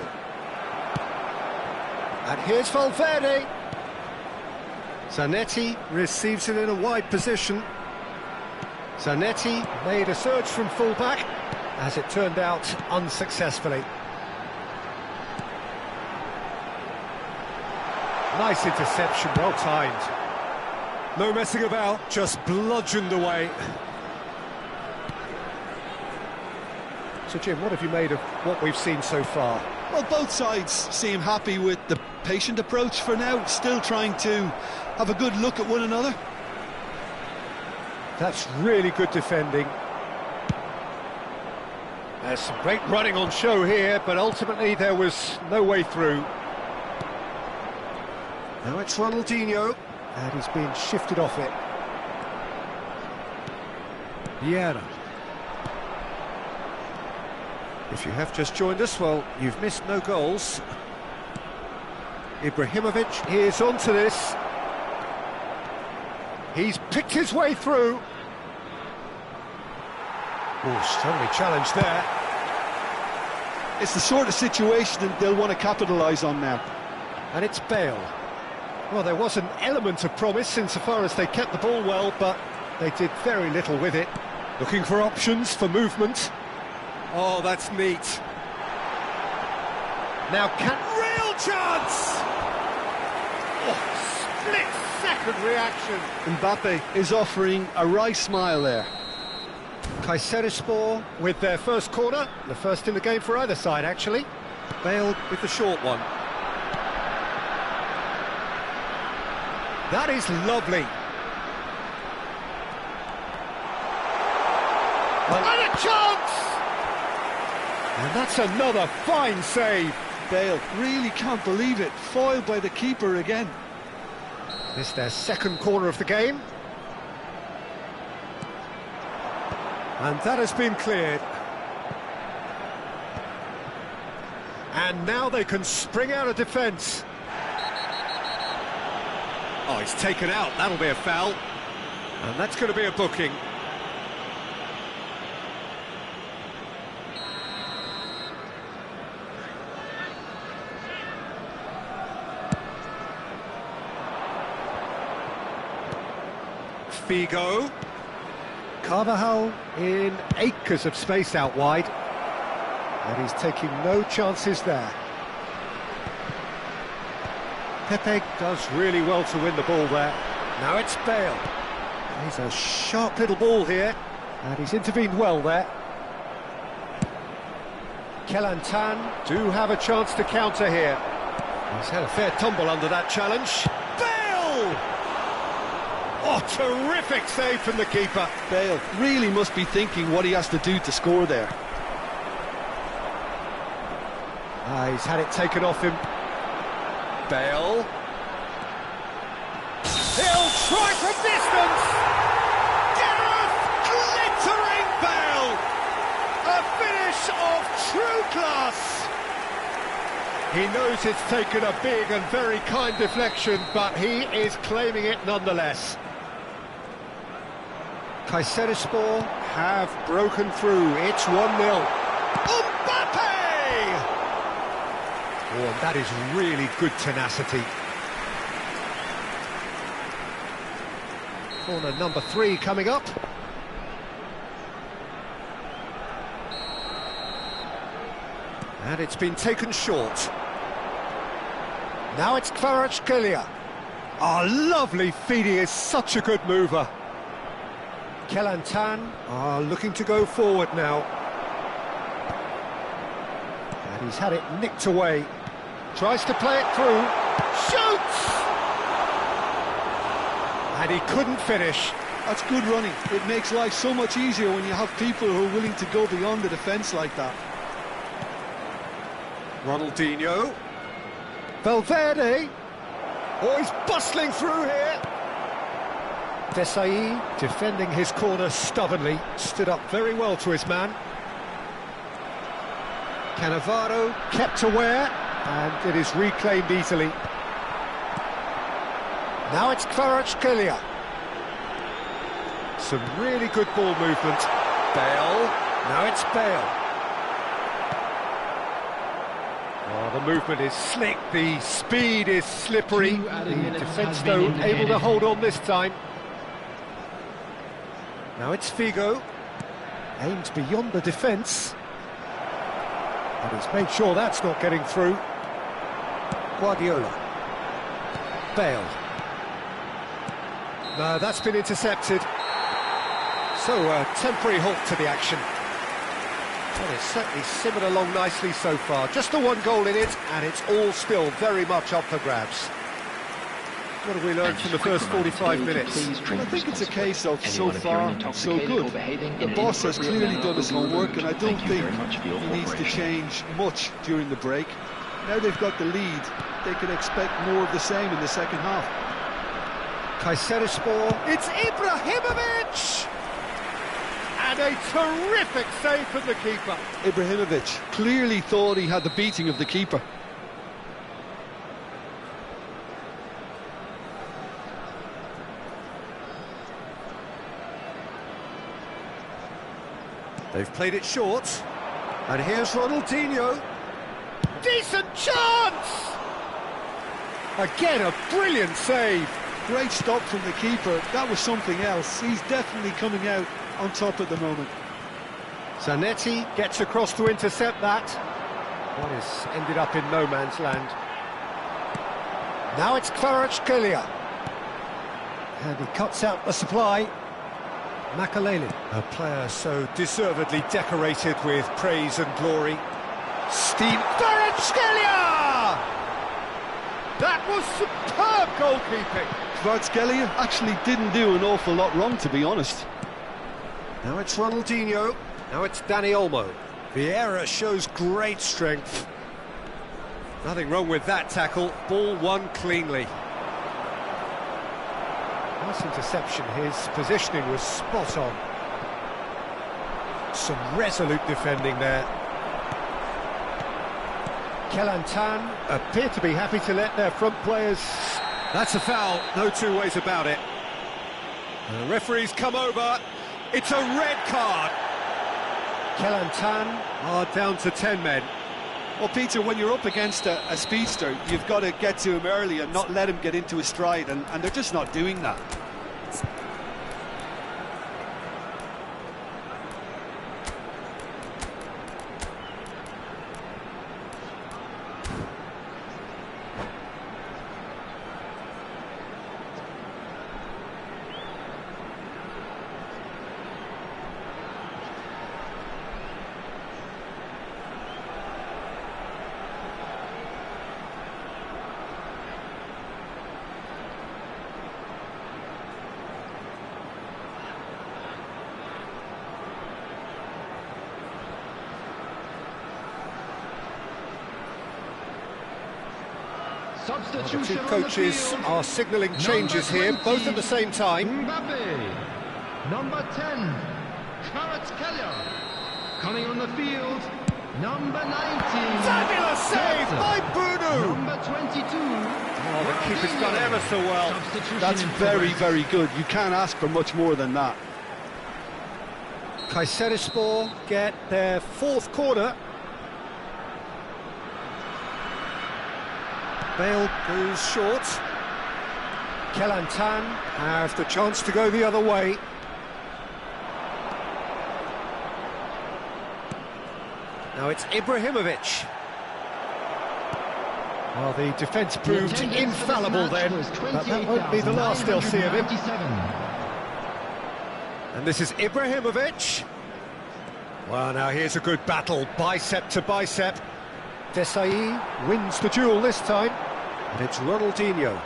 And here's Valverde. Zanetti receives it in a wide position. Zanetti made a surge from full-back, as it turned out unsuccessfully. Nice interception, well timed. No messing about, just bludgeoned away. So Jim, what have you made of what we've seen so far? Well, both sides seem happy with the patient approach for now, still trying to have a good look at one another. That's really good defending. There's some great running on show here, but ultimately there was no way through. Now it's Ronaldinho, and he's being shifted off it. Vieira. If you have just joined us, well, you've missed no goals. Ibrahimovic is onto this. He's picked his way through. Oh, strongly challenged there. It's the sort of situation that they'll want to capitalise on now. And it's Bale. Well, there was an element of promise insofar as they kept the ball well, but they did very little with it. Looking for options, for movement. Oh, that's neat. Now, real chance! Oh, split-second reaction. Mbappe is offering a wry smile there. Kayserispor with their first corner, the first in the game for either side, actually. Bale with the short one. That is lovely. And a chance! And that's another fine save. Bale really can't believe it, foiled by the keeper again. This is their second corner of the game. And that has been cleared. And now they can spring out of defence. Oh, he's taken out, that'll be a foul. And that's going to be a booking. Figo. Carvajal in acres of space out wide. And he's taking no chances there. Pepe does really well to win the ball there. Now it's Bale. He's a sharp little ball here, and he's intervened well there. Kelantan do have a chance to counter here. He's had a fair tumble under that challenge. Bale! Oh, terrific save from the keeper. Bale really must be thinking what he has to do to score there. He's had it taken off him. Bale. He'll try from distance! Gareth, class! He knows it's taken a big and very kind deflection, but he is claiming it nonetheless. Kayserispor have broken through. It's 1-0. Mbappe! Oh, and that is really good tenacity. Corner number 3 coming up. And it's been taken short. Now it's Kvaratskhelia. Oh, lovely feed, he is such a good mover. Kelantan are looking to go forward now. And he's had it nicked away. Tries to play it through. Shoots! And he couldn't finish. That's good running. It makes life so much easier when you have people who are willing to go beyond the defence like that. Ronaldinho. Valverde. Oh, he's bustling through here. Desai defending his corner stubbornly. Stood up very well to his man. Cannavaro kept aware, and it is reclaimed easily. Now it's Kvaratskhelia. Some really good ball movement. Bale. Now it's Bale. Oh, the movement is slick, the speed is slippery. The defence, though, able to hold on this time. Now it's Figo. Aims beyond the defence. But he's made sure that's not getting through. Guardiola. Bale. No, that's been intercepted. So, a temporary halt to the action. Well, it's certainly simmered along nicely so far. Just the 1 goal in it, and it's all still very much up for grabs. What have we learned from the first 45 minutes? I think it's a case of so far, so good. The boss has clearly done his homework, and I don't think he needs to change much during the break. Now they've got the lead, they can expect more of the same in the second half. Kayserispor, it's Ibrahimovic! And a terrific save from the keeper. Ibrahimovic clearly thought he had the beating of the keeper. They've played it short. And here's Ronaldinho. Decent chance! Again, a brilliant save. Great stop from the keeper. That was something else. He's definitely coming out on top at the moment. Zanetti gets across to intercept that. One has ended up in no man's land. Now it's Kvaratskhelia. And he cuts out the supply. Makaleli, a player so deservedly decorated with praise and glory. Steve Kvaratskhelia! That was superb goalkeeping. Kvaratskhelia actually didn't do an awful lot wrong, to be honest. Now it's Ronaldinho. Now it's Dani Olmo. Vieira shows great strength. Nothing wrong with that tackle. Ball won cleanly. Nice interception. His positioning was spot on. Some resolute defending there. Kelantan appear to be happy to let their front players... That's a foul, no two ways about it. The referee's come over. It's a red card. Kelantan are down to 10 men. Well, Peter, when you're up against a speedster, you've got to get to him early and not let him get into his stride, and they're just not doing that. The two coaches are signalling changes here, both at the same time. Mbappe, number 10, Kvaratskhelia, coming on the field, Number 19. Fabulous save by Bunu! Number 22. Oh, the keeper's done ever so well. Substitution That's in very, progress. very good. You can't ask for much more than that. Kayserispor get their fourth corner. Bale goes short. Kelantan have the chance to go the other way. Now it's Ibrahimovic. Well, the defence proved infallible then, but that won't be the last they'll see of him. And this is Ibrahimovic. Well, now here's a good battle, bicep to bicep. Desai wins the duel this time, and it's Ronaldinho.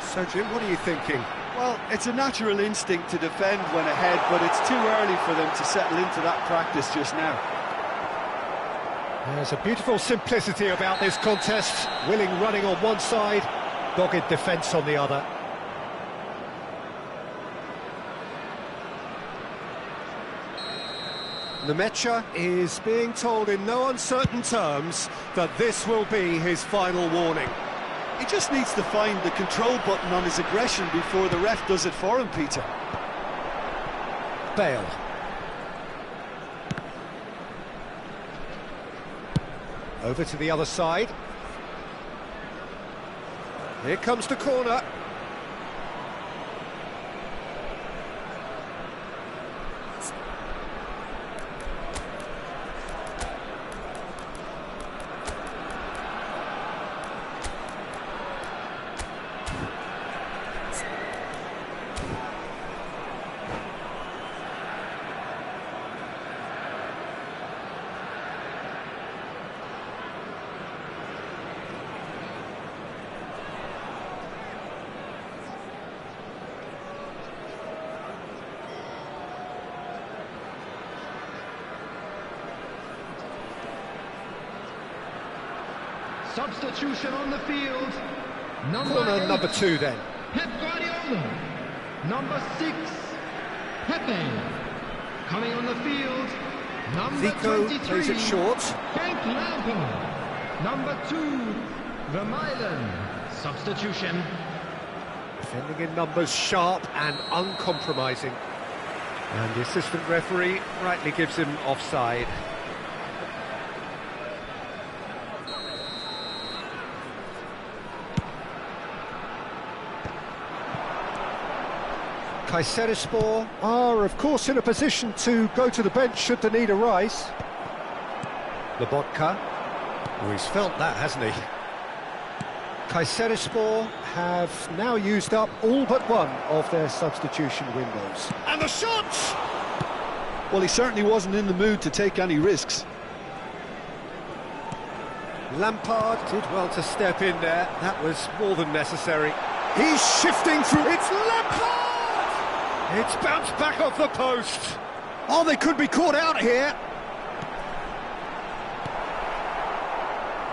So, Jim, what are you thinking? Well, it's a natural instinct to defend when ahead, but it's too early for them to settle into that practice just now. There's a beautiful simplicity about this contest. Willing running on one side, dogged defence on the other. Nemecha is being told in no uncertain terms that this will be his final warning. He just needs to find the control button on his aggression before the ref does it for him, Peter. Bale. Over to the other side. Here comes the corner. Substitution on the field. Corner number 2 then. Pep Guardiola. Number 6. Pepe. Coming on the field. Number Zico 23. plays it short. Frank Lampard. Number 2. Vermaelen. Substitution. Defending in numbers, sharp and uncompromising. And the assistant referee rightly gives him offside. Kayserispor are, of course, in a position to go to the bench should the need arise. Lobotka, oh, he's felt that, hasn't he? Kayserispor have now used up all but one of their substitution windows. And the shots! Well, he certainly wasn't in the mood to take any risks. Lampard did well to step in there. That was more than necessary. He's shifting through. It's Lampard! It's bounced back off the post. Oh, they could be caught out here.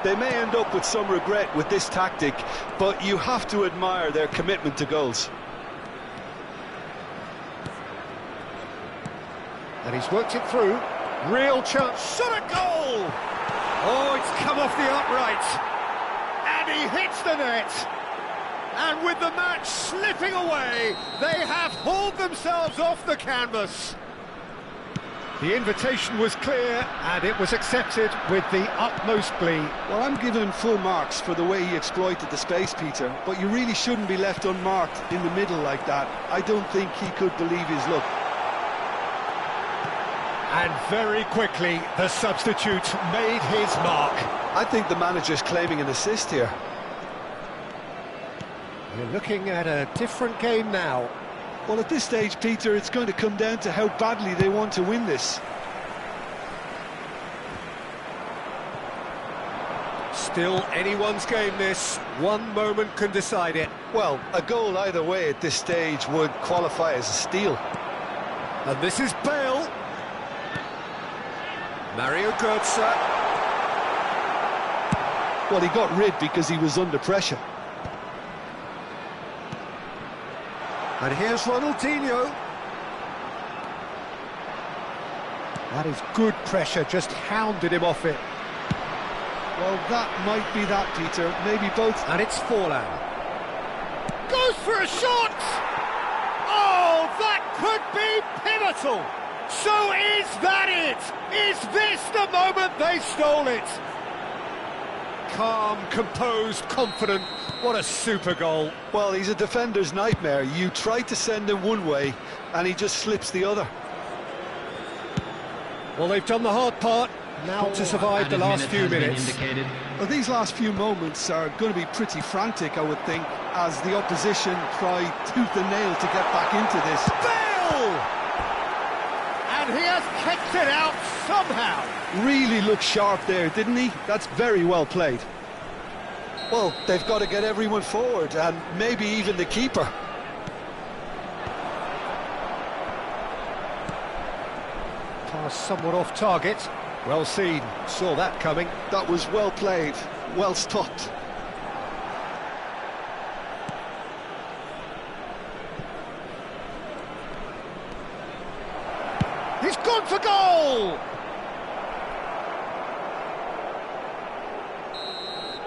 They may end up with some regret with this tactic, but you have to admire their commitment to goals. And he's worked it through. Real chance. Shot a goal! Oh, it's come off the upright. And he hits the net. And with the match slipping away, they have hauled themselves off the canvas. The invitation was clear, and it was accepted with the utmost glee. Well, I'm giving him full marks for the way he exploited the space, Peter, but you really shouldn't be left unmarked in the middle like that. I don't think he could believe his luck. And very quickly, the substitute made his mark. I think the manager's claiming an assist here. We're looking at a different game now. Well, at this stage, Peter, it's going to come down to how badly they want to win this. Still anyone's game, this. One moment can decide it. Well, a goal either way at this stage would qualify as a steal. And this is Bale. Mario Götze. Well, he got rid because he was under pressure. And here's Ronaldinho. That is good pressure, just hounded him off it. Well, that might be that, Peter. Maybe both. And it's Forlan. Goes for a shot! Oh, that could be pivotal! So is that it? Is this the moment they stole it? Calm, composed, confident. What a super goal. Well, he's a defender's nightmare. You try to send him one way, and he just slips the other. Well, they've done the hard part. Now to survive the last few minutes. Well, these last few moments are going to be pretty frantic, I would think, as the opposition try tooth and nail to get back into this. Bale! And he has kicked it out somehow. Really looked sharp there, didn't he? That's very well played. Well, they've got to get everyone forward, and maybe even the keeper. Pass somewhat off target. Well seen, saw that coming. That was well played, well stopped. He's gone for goal!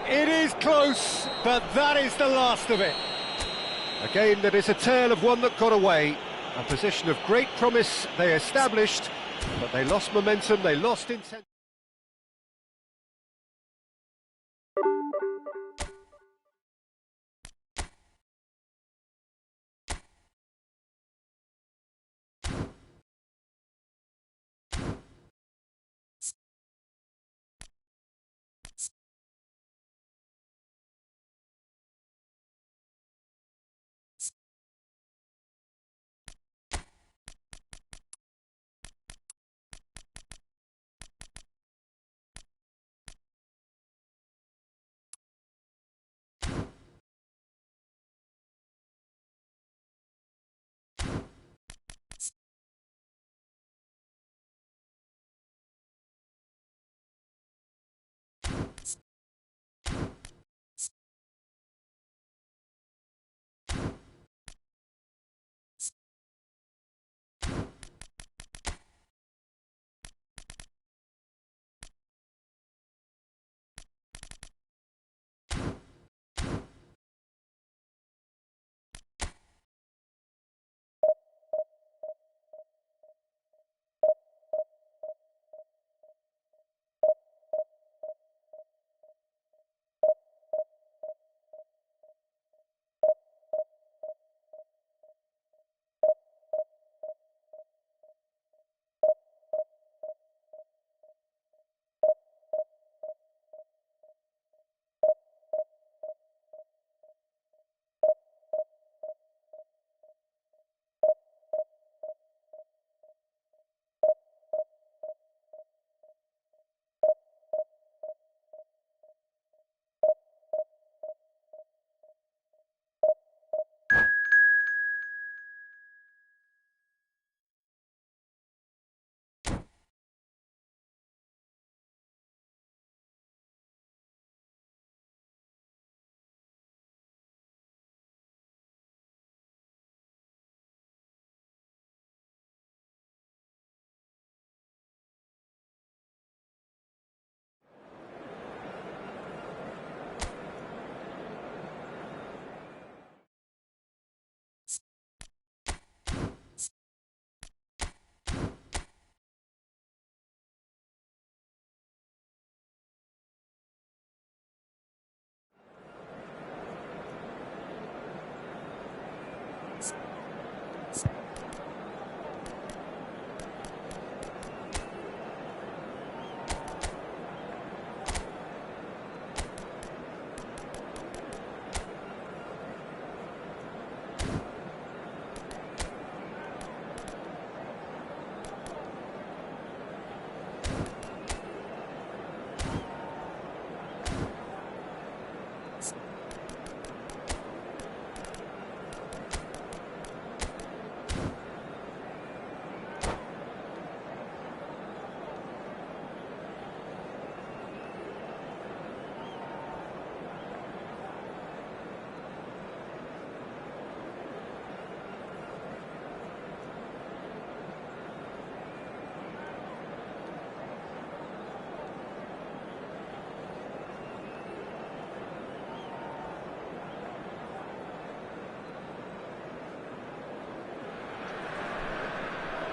It is close, but that is the last of it. A game that is a tale of one that got away. A position of great promise they established, but they lost momentum, they lost intent.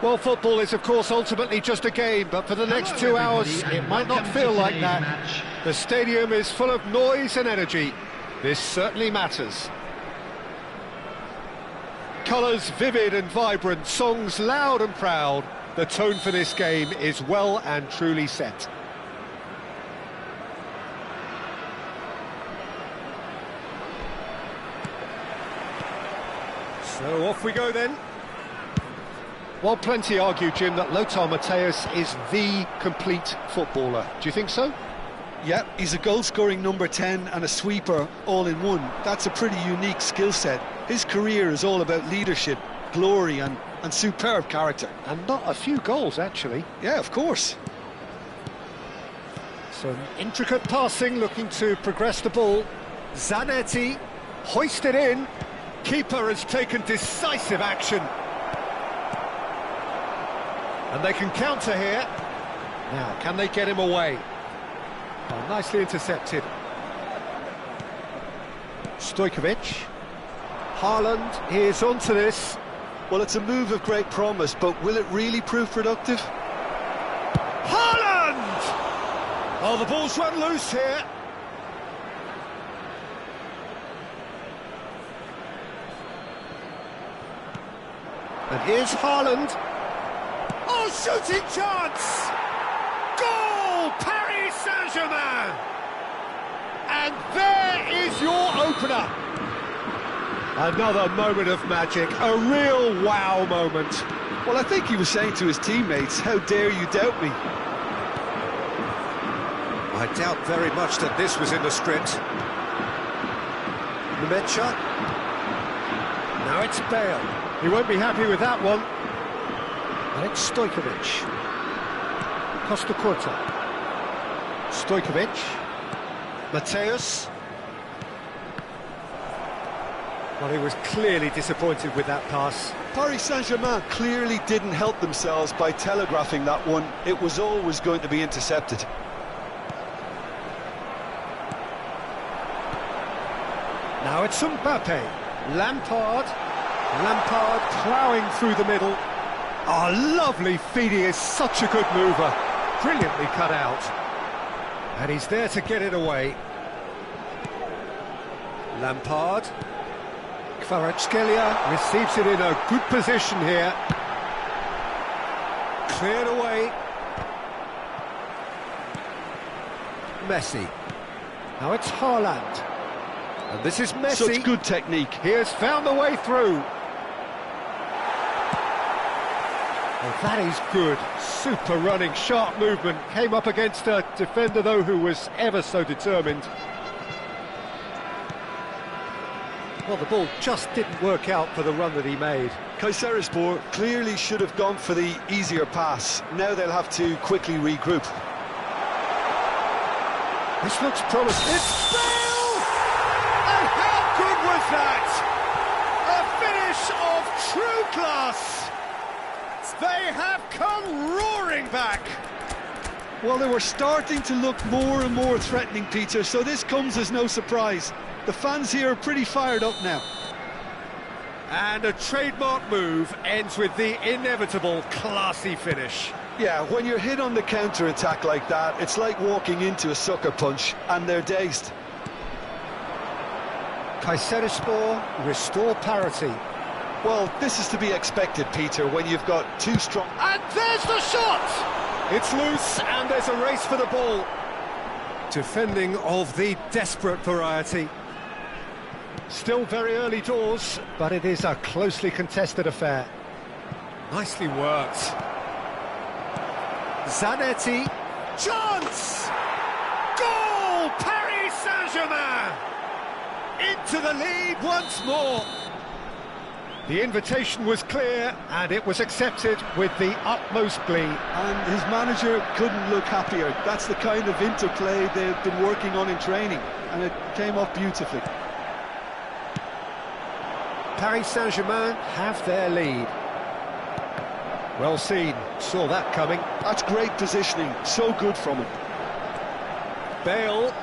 Well, football is, of course, ultimately just a game, but for the next 2 hours, it might not feel like that. The stadium is full of noise and energy. This certainly matters. Colours vivid and vibrant, songs loud and proud. The tone for this game is well and truly set. So off we go then. While plenty argue, Jim, that Lothar Matthäus is the complete footballer. Do you think so? Yeah, he's a goal-scoring number 10 and a sweeper all in one. That's a pretty unique skill set. His career is all about leadership, glory and superb character. And not a few goals, actually. Yeah, of course. Some intricate passing, looking to progress the ball. Zanetti hoisted in. Keeper has taken decisive action. And they can counter here. Now, can they get him away? Oh, nicely intercepted. Stojkovic. Haaland is onto this. Well, it's a move of great promise, but will it really prove productive? Haaland! Oh, the ball's run loose here. And here's Haaland. Oh, shooting chance! Goal! Paris Saint-Germain! And there is your opener. Another moment of magic, a real wow moment. Well, I think he was saying to his teammates, how dare you doubt me? I doubt very much that this was in the script. Nemecha. Now it's Bale. He won't be happy with that one. And it's Stojkovic. Costa Curta. Stojkovic. Matthäus. Well, he was clearly disappointed with that pass. Paris Saint-Germain clearly didn't help themselves by telegraphing that one. It was always going to be intercepted. Now it's Mbappe. Lampard ploughing through the middle. Oh, lovely feed, he is such a good mover. Brilliantly cut out. And he's there to get it away. Lampard. Kvaratskhelia receives it in a good position here. Cleared away. Messi. Now it's Haaland. And this is Messi. Such good technique. He has found the way through. Well, that is good. Super running, sharp movement. Came up against a defender, though, who was ever so determined. Well, the ball just didn't work out for the run that he made. Kayserispor clearly should have gone for the easier pass. Now they'll have to quickly regroup. This looks promising. It's Bale! And how good was that? A finish of true class. They have come roaring back. Well, they were starting to look more and more threatening, Peter, so this comes as no surprise. The fans here are pretty fired up now. And a trademark move ends with the inevitable classy finish. Yeah, when you're hit on the counter-attack like that, it's like walking into a sucker punch, and they're dazed. Kayserispor restore parity. Well, this is to be expected, Peter, when you've got two strong... And there's the shot! It's loose, and there's a race for the ball. Defending of the desperate variety. Still very early doors, but it is a closely contested affair. Nicely worked. Zanetti. Chance! Goal! Paris Saint-Germain! Into the lead once more. The invitation was clear, and it was accepted with the utmost glee. And his manager couldn't look happier. That's the kind of interplay they've been working on in training, and it came off beautifully. Paris Saint-Germain have their lead. Well seen, saw that coming. That's great positioning, so good from him. Bale.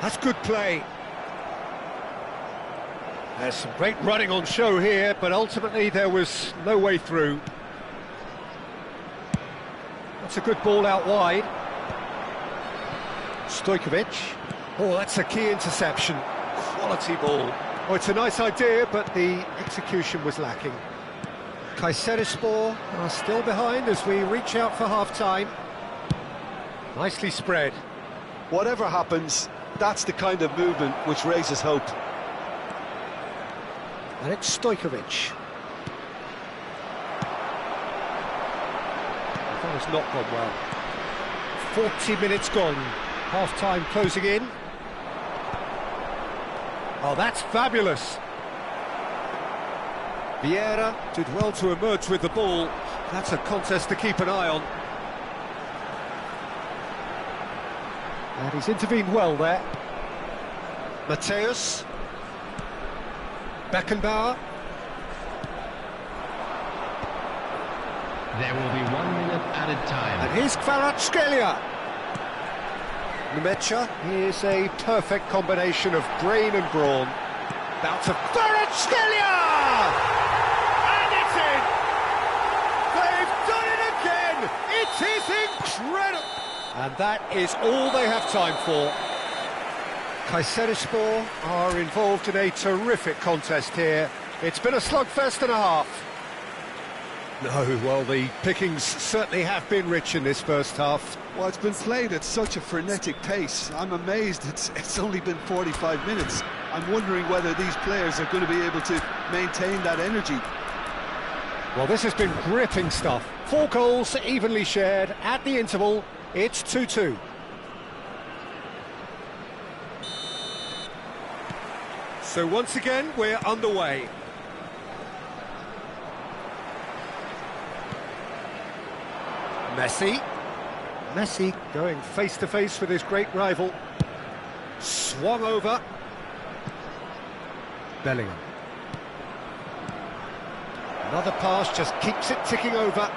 That's good play. There's some great running on show here, but ultimately there was no way through. That's a good ball out wide. Stojkovic. Oh, that's a key interception. Quality ball. Oh, it's a nice idea, but the execution was lacking. Kayserispor are still behind as we reach out for half-time. Nicely spread. Whatever happens, that's the kind of movement which raises hope. And it's Stojkovic. That has not gone well. 40 minutes gone. Half-time closing in. Oh, that's fabulous. Vieira did well to emerge with the ball. That's a contest to keep an eye on. And he's intervened well there. Mateus. Beckenbauer. There will be 1 minute added time. And here's Kvaratskhelia. Numecha is a perfect combination of brain and brawn. Bout to Kvaratskhelia! And it's in! They've done it again! It is incredible! And that is all they have time for. Kayserispor are involved in a terrific contest here. It's been a slugfest and a half. No, well, the pickings certainly have been rich in this first half. Well, it's been played at such a frenetic pace. I'm amazed it's only been 45 minutes. I'm wondering whether these players are going to be able to maintain that energy. Well, this has been gripping stuff. 4 goals evenly shared at the interval. It's 2-2. So once again, we're underway. Messi going face-to-face with his great rival. Swung over. Bellingham. Another pass just keeps it ticking over.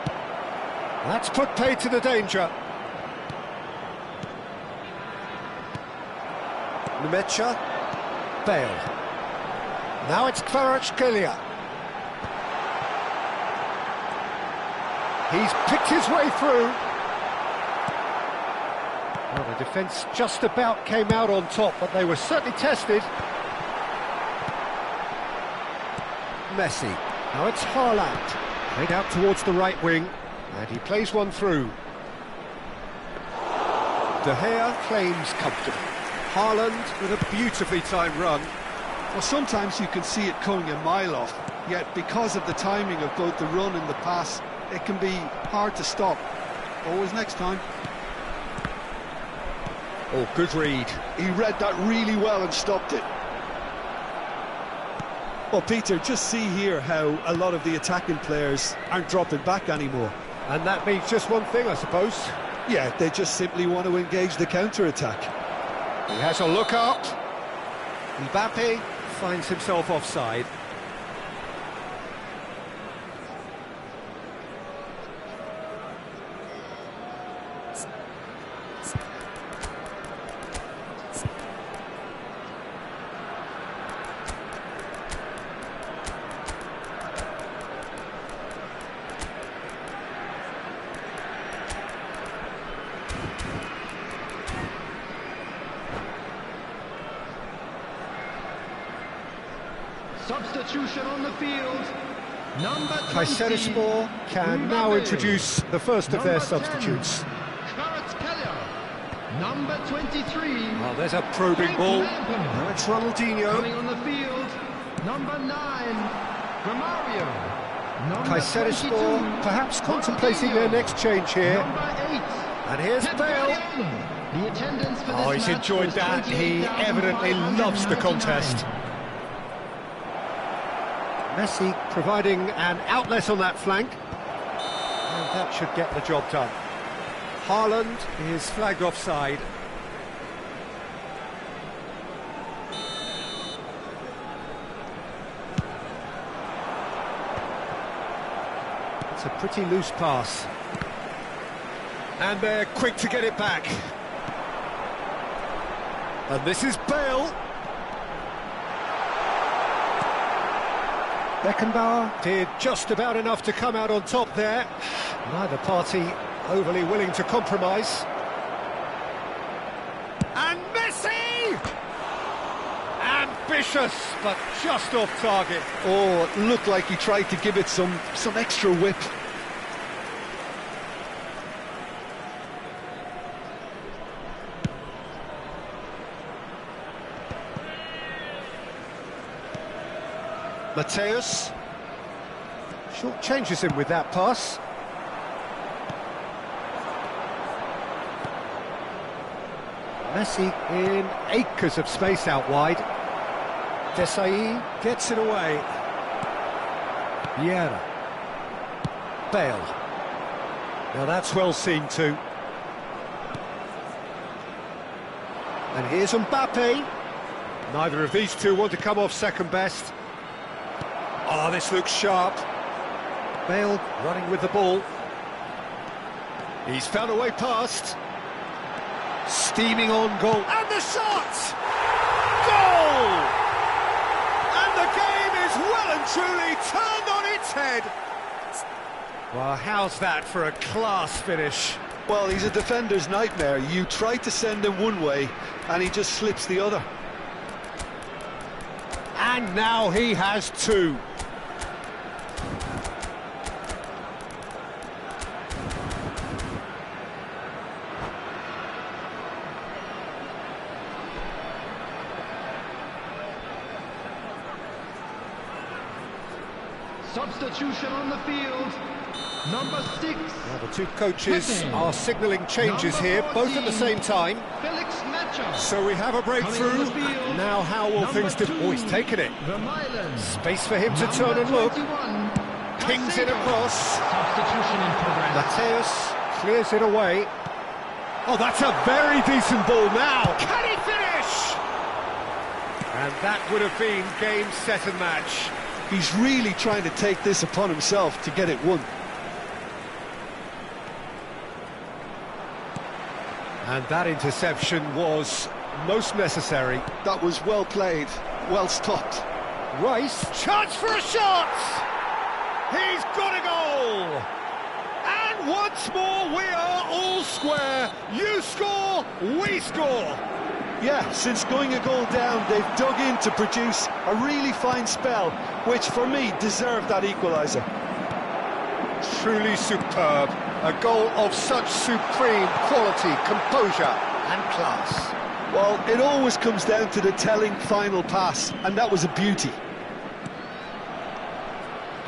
That's put paid to the danger. Numecha. Bale. Now it's Kvaratskhelia. He's picked his way through. Well, the defence just about came out on top, but they were certainly tested. Messi. Now it's Haaland. Played out towards the right wing, and he plays one through. De Gea claims comfortable. Haaland with a beautifully timed run. Well, sometimes you can see it coming a mile off, yet because of the timing of both the run and the pass, it can be hard to stop. Always next time. Oh, good read. He read that really well and stopped it. Well, Peter, just see here how a lot of the attacking players aren't dropping back anymore. And that means just one thing, I suppose. Yeah, they just simply want to engage the counter-attack. He has a look up. Mbappe finds himself offside. Substitution on the field. Number 20. Kayserispor can now introduce the first of their substitutes. Kvaratskhelia. Number 23. Oh, there's a probing ball. Now it's Ronaldinho. Coming on the field. Number 9. Romario. Number Kayserispor 22, perhaps contemplating their next change here. Number 8. And here's Bale. The attendance for this Oh, he's match enjoyed was that. He evidently loves the 28,199. contest. Messi providing an outlet on that flank. And that should get the job done. Haaland is flagged offside. It's a pretty loose pass. And they're quick to get it back. And this is Bale. Beckenbauer did just about enough to come out on top there. Neither party overly willing to compromise. And Messi! Ambitious, but just off target. Oh, it looked like he tried to give it some extra whip. Mateus. Short changes him with that pass. Messi in acres of space out wide. Desai gets it away. Vieira. Bale. Now that's well seen too. And here's Mbappe. Neither of these two want to come off second best. Oh, this looks sharp. Bale running with the ball. He's found a way past. Steaming on goal. And the shot! Goal! And the game is well and truly turned on its head. Well, how's that for a class finish? Well, he's a defender's nightmare. You try to send him one way, and he just slips the other. And now he has two. Substitution on the field. Number 6. Well, the two coaches are signalling changes here, both at the same time. Felix Nacho. So we have a breakthrough. Now how will things do? Oh, he's taken it. Space for him to turn and look. Pings it across. Substitution in progress. Mateus clears it away. Oh, that's a very decent ball now. Can he finish? And that would have been game, set and match. He's really trying to take this upon himself to get it won. And that interception was most necessary. That was well played, well stopped. Rice, chance for a shot! He's got a goal! And once more we are all square. You score, we score! Yeah, since going a goal down, they've dug in to produce a really fine spell, which for me deserved that equaliser. Truly superb. A goal of such supreme quality, composure and class. Well, it always comes down to the telling final pass, and that was a beauty.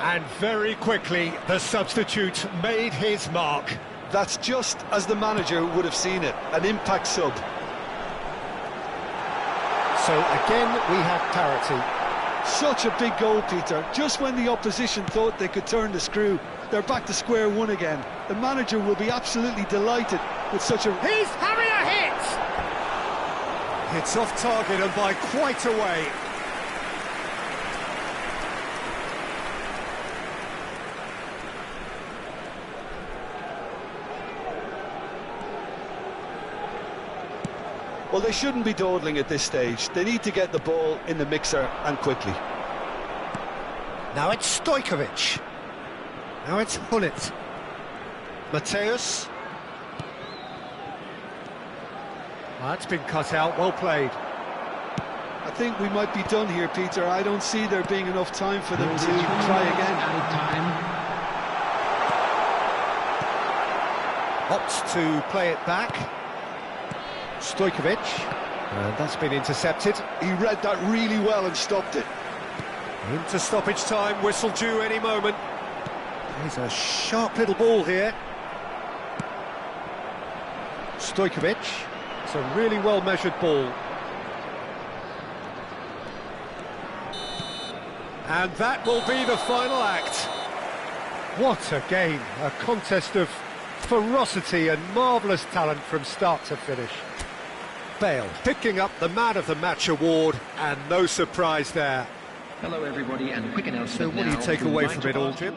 And very quickly, the substitute made his mark. That's just as the manager would have seen it, an impact sub. So again, we have parity. Such a big goal, Peter. Just when the opposition thought they could turn the screw, they're back to square one again. The manager will be absolutely delighted with such a... He's having a hit! It's off target and by quite a way. Well, they shouldn't be dawdling at this stage. They need to get the ball in the mixer and quickly. Now it's Stojkovic. Now it's Hullet. Mateus. That's been cut out, well played. I think we might be done here, Peter. I don't see there being enough time for them to try again. Opts to play it back. Stojkovic, and that's been intercepted. He read that really well and stopped it. Into stoppage time, whistle due any moment. There's a sharp little ball here. Stojkovic, it's a really well-measured ball. And that will be the final act. What a game, a contest of ferocity and marvellous talent from start to finish. Bale picking up the Man of the Match award, and no surprise there. Hello everybody, and a quick announcement. So what do you take away from it all, Jim?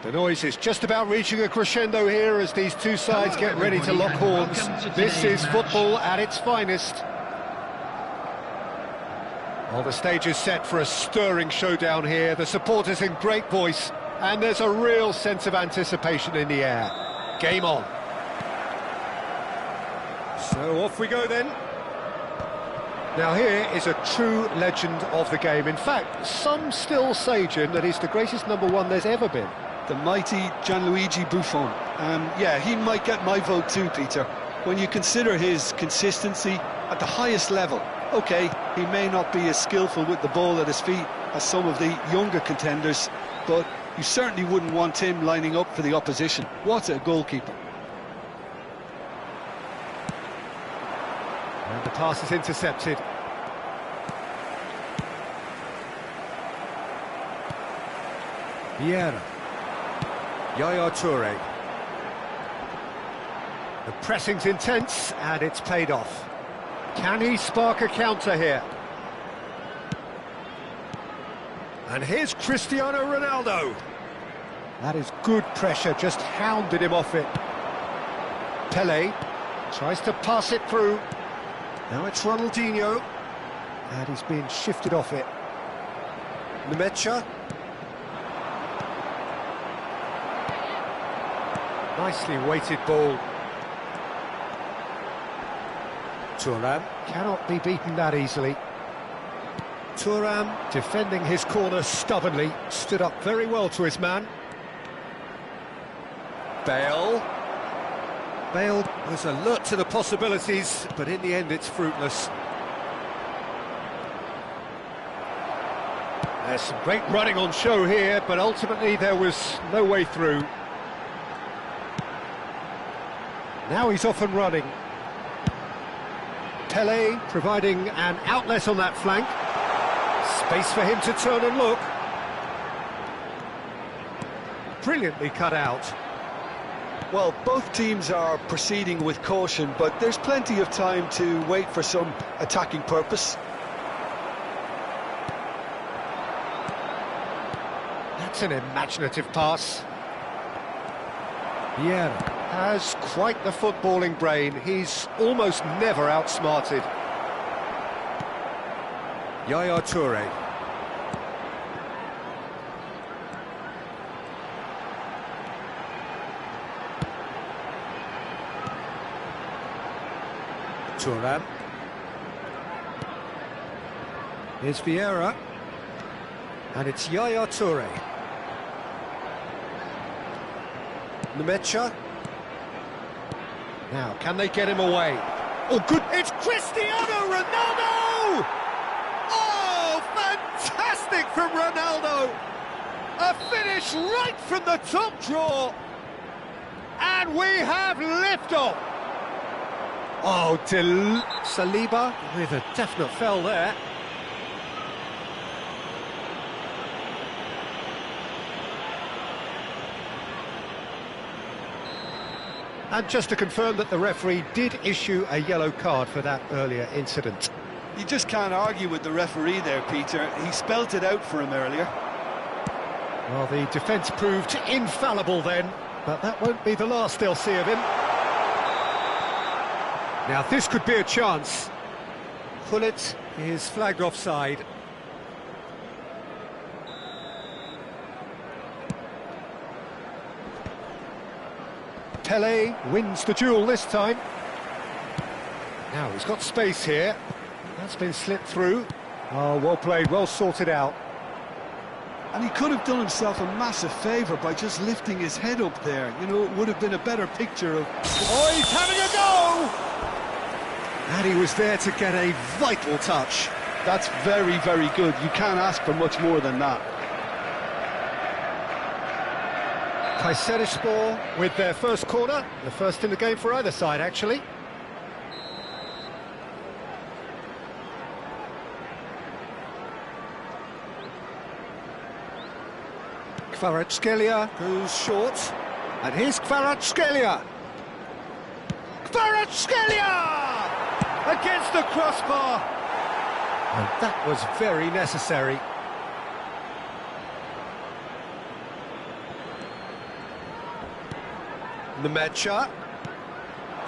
The noise is just about reaching a crescendo here as these two sides get ready to lock horns. This is football at its finest. Well, the stage is set for a stirring showdown here. The supporters in great voice, and there's a real sense of anticipation in the air. Game on. So off we go then. Now here is a true legend of the game. In fact, some still say, Jim, that he's the greatest number one there's ever been. The mighty Gianluigi Buffon. Yeah, he might get my vote too, Peter. When you consider his consistency at the highest level, OK, he may not be as skillful with the ball at his feet as some of the younger contenders, but you certainly wouldn't want him lining up for the opposition. What a goalkeeper. And the pass is intercepted. Vieira. Yaya Toure. The pressing's intense, and it's paid off. Can he spark a counter here? And here's Cristiano Ronaldo. That is good pressure, just hounded him off it. Pelé tries to pass it through. Now it's Ronaldinho. And he's being shifted off it. Nemecha. Nicely weighted ball. Thuram cannot be beaten that easily. Thuram defending his corner stubbornly, stood up very well to his man. Bale was alert to the possibilities, but in the end it's fruitless. There's some great running on show here, but ultimately there was no way through. Now he's off and running. Pelé providing an outlet on that flank. Space for him to turn and look. Brilliantly cut out. Well, both teams are proceeding with caution, but there's plenty of time to wait for some attacking purpose. That's an imaginative pass. Vieira has quite the footballing brain. He's almost never outsmarted. Yaya Toure. Thuram. Here's Vieira. And it's Yaya Toure. Nemecha. Now, can they get him away? Oh, good! It's Cristiano Ronaldo! Oh, fantastic from Ronaldo! A finish right from the top draw! And we have liftoff! Oh, Saliba with a definite foul there. And just to confirm that the referee did issue a yellow card for that earlier incident. You just can't argue with the referee there, Peter. He spelt it out for him earlier. Well, the defence proved infallible then, but that won't be the last they'll see of him. Now, this could be a chance. Gullit is flagged offside. Pelé wins the duel this time. Now he's got space here. That's been slipped through. Oh, well played, well sorted out. And he could have done himself a massive favour by just lifting his head up there. You know, it would have been a better picture of... Oh, he's having a go! And he was there to get a vital touch. That's very, very good. You can't ask for much more than that. Kayserispor with their first corner, the first in the game for either side, actually. Kvaratskhelia goes short, and here's Kvaratskhelia. Kvaratskhelia! Against the crossbar! And that was very necessary. Nemecha.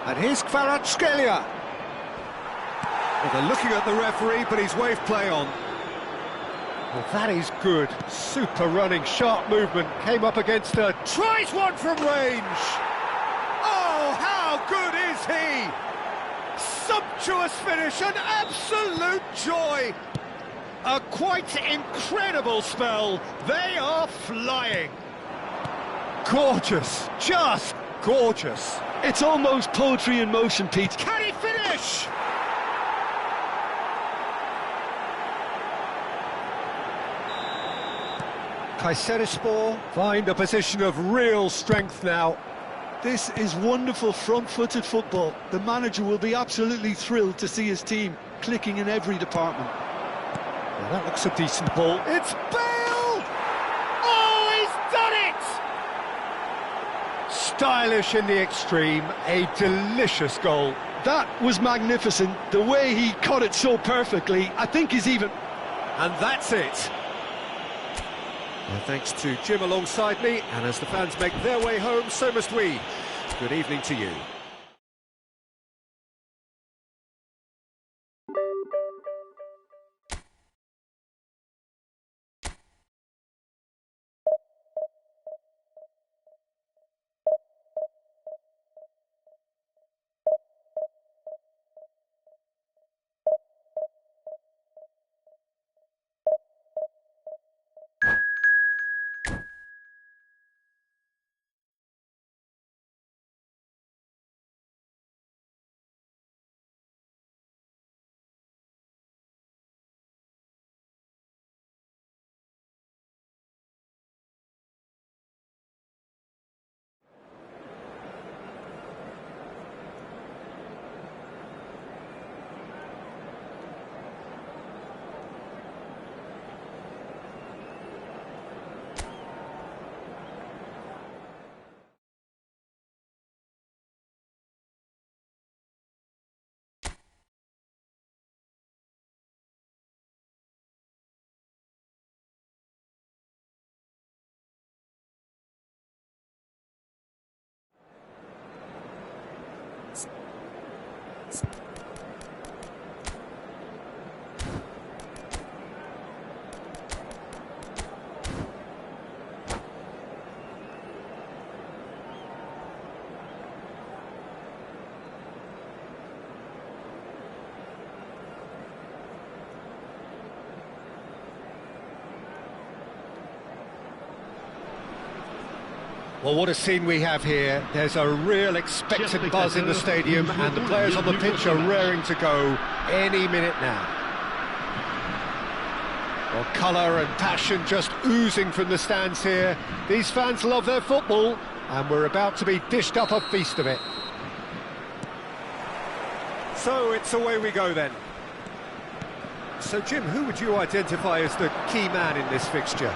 And here's Kvaratskhelia. Well, they're looking at the referee, but he's waved play on. Well, that is good. Super running, sharp movement. Came up against her. Tries one from range. Oh, how good is he? Sumptuous finish, an absolute joy. A quite incredible spell. They are flying. Gorgeous, just gorgeous. It's almost poetry in motion, Pete. Can he finish? Kayserispor find a position of real strength now. This is wonderful front-footed football. The manager will be absolutely thrilled to see his team clicking in every department. Well, that looks a decent ball. It's Bale! Oh, he's done it! Stylish in the extreme, a delicious goal. That was magnificent. The way he caught it so perfectly, I think is even... And that's it. Well, thanks to Jim alongside me, and as the fans make their way home, so must we. Good evening to you. Well, what a scene we have here. There's a real expectant buzz in the stadium, and the players on the pitch are raring to go any minute now. Well, colour and passion just oozing from the stands here. These fans love their football, and we're about to be dished up a feast of it. So it's away we go then. So, Jim, who would you identify as the key man in this fixture?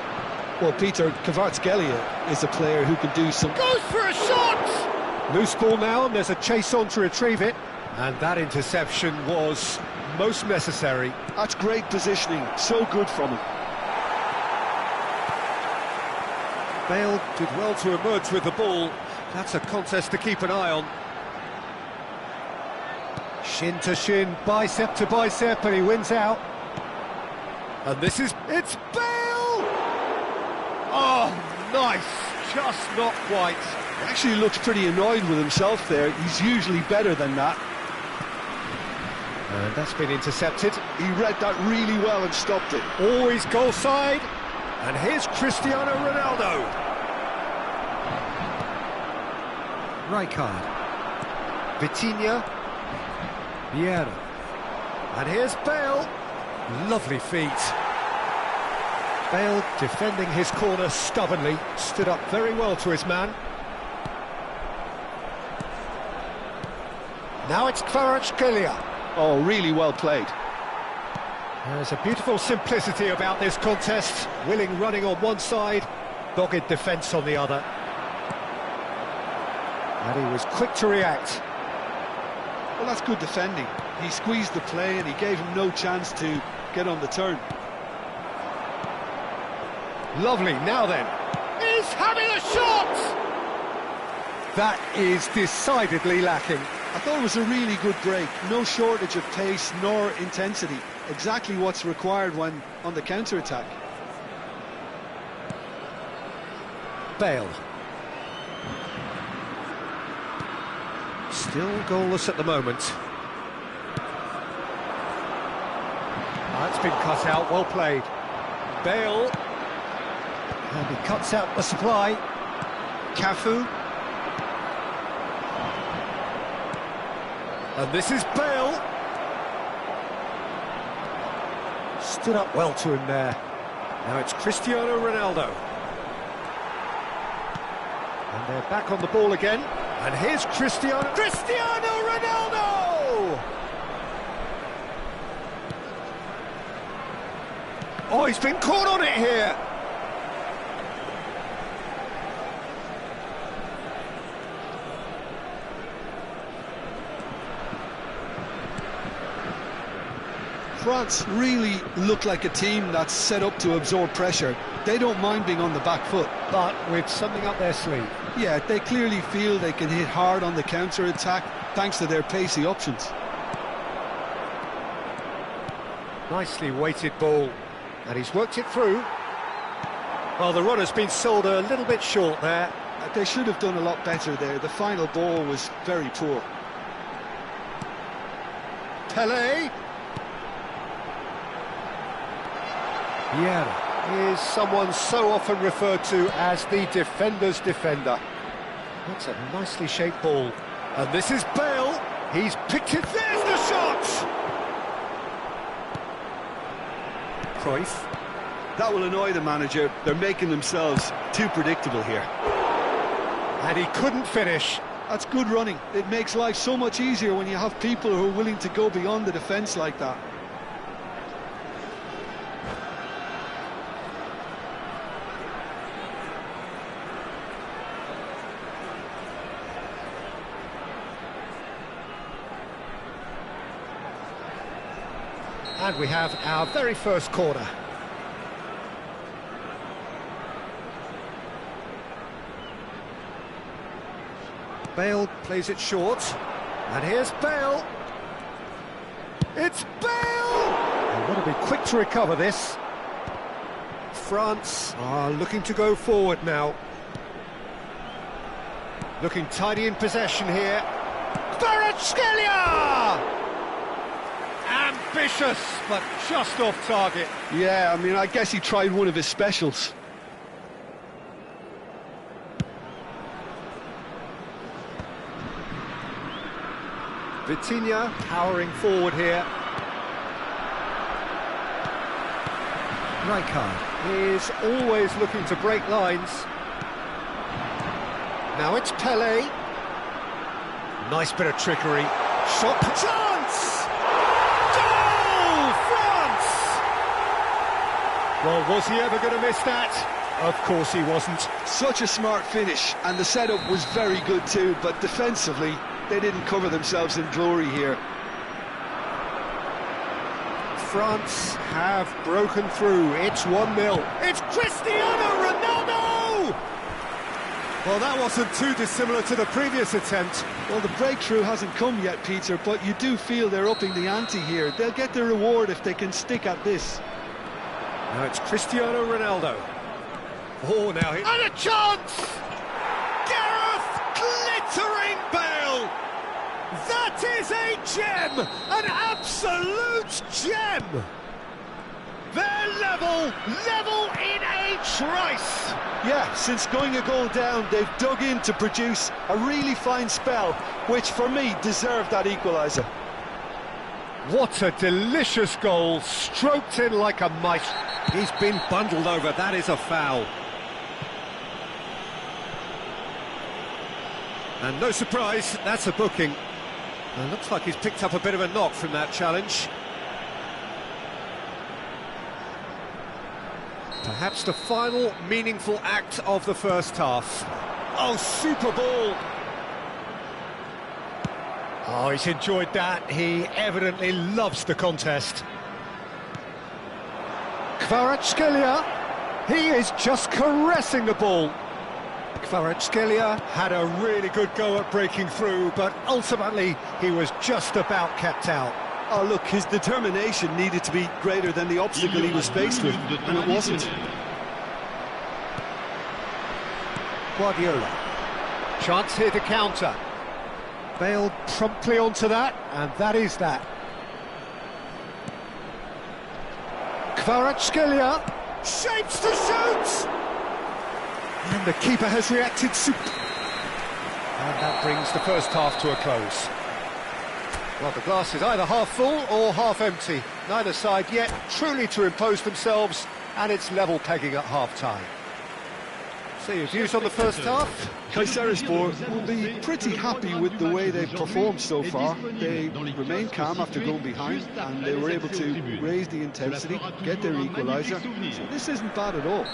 Well, Peter, Kvaratskhelia is a player who can do some... Goes for a shot! Loose ball now, and there's a chase on to retrieve it. And that interception was most necessary. That's great positioning, so good from him. Bale did well to emerge with the ball. That's a contest to keep an eye on. Shin to shin, bicep to bicep, and he wins out. And this is... It's Bale! Oh, nice, just not quite. He actually looks pretty annoyed with himself there. He's usually better than that. And that's been intercepted. He read that really well and stopped it. Always goal side. And here's Cristiano Ronaldo. Rijkaard. Vitinha. Vieira. And here's Bale. Lovely feet. Bale defending his corner stubbornly, stood up very well to his man. Now it's Kvaratskhelia. Oh, really well played. There's a beautiful simplicity about this contest. Willing running on one side, dogged defence on the other. And he was quick to react. Well, that's good defending. He squeezed the play and he gave him no chance to get on the turn. Lovely, now then. He's having a shot! That is decidedly lacking. I thought it was a really good break. No shortage of pace nor intensity. Exactly what's required when on the counter-attack. Bale. Still goalless at the moment. That's been cut out, well played. Bale. And he cuts out the supply. Cafu. And this is Bale. Stood up well to him there. Now it's Cristiano Ronaldo. And they're back on the ball again. And here's Cristiano Ronaldo! Oh, he's been caught on it here. France really look like a team that's set up to absorb pressure. They don't mind being on the back foot. But with something up their sleeve. Yeah, they clearly feel they can hit hard on the counter-attack thanks to their pacey options. Nicely weighted ball. And he's worked it through. Well, the runner's been sold a little bit short there. They should have done a lot better there. The final ball was very poor. Pelé. Vieira is someone so often referred to as the defender's defender. That's a nicely shaped ball. And this is Bale. He's picked it. There's the shot! Cruyff. That will annoy the manager. They're making themselves too predictable here. And he couldn't finish. That's good running. It makes life so much easier when you have people who are willing to go beyond the defence like that. And we have our very first corner. Bale plays it short. And here's Bale. It's Bale! They've got to be quick to recover this. France are looking to go forward now. Looking tidy in possession here. Kvaratskhelia! Ambitious, but just off target. Yeah, I mean, I guess he tried one of his specials. Vitinha powering forward here. Rijkaard is always looking to break lines. Now it's Pelé. Nice bit of trickery. Shot chance! Goal! France! Well, was he ever going to miss that? Of course he wasn't. Such a smart finish, and the setup was very good too, but defensively, they didn't cover themselves in glory here. France have broken through. It's 1-0. It's Cristiano Ronaldo! Well, that wasn't too dissimilar to the previous attempt. Well, the breakthrough hasn't come yet, Peter, but you do feel they're upping the ante here. They'll get their reward if they can stick at this. Now it's Cristiano Ronaldo. Oh, now he... And a chance! Gareth glittering Bale! That is a gem! An absolute gem! They're level in a trice! Yeah, since going a goal down, they've dug in to produce a really fine spell, which for me deserved that equaliser. What a delicious goal, stroked in like a mite. He's been bundled over, that is a foul. And no surprise, that's a booking. And looks like he's picked up a bit of a knock from that challenge. Perhaps the final meaningful act of the first half. Oh, super ball! Oh, he's enjoyed that. He evidently loves the contest. Kvaratskhelia, he is just caressing the ball. Kvaratskhelia had a really good go at breaking through, but ultimately he was just about kept out. Oh, look, his determination needed to be greater than the obstacle he was faced with, and it wasn't. Guardiola. Chance here to counter. Bale promptly onto that, and that is that. Kvaratskhelia shapes to shoot! And the keeper has reacted and that brings the first half to a close. Well, the glass is either half full or half empty. Neither side yet truly to impose themselves, and it's level pegging at half-time. So your views on the first half? Kayserispor will be pretty happy with the way they've performed so far. They remained calm after going behind, and they were able to raise the intensity, get their equaliser. So this isn't bad at all.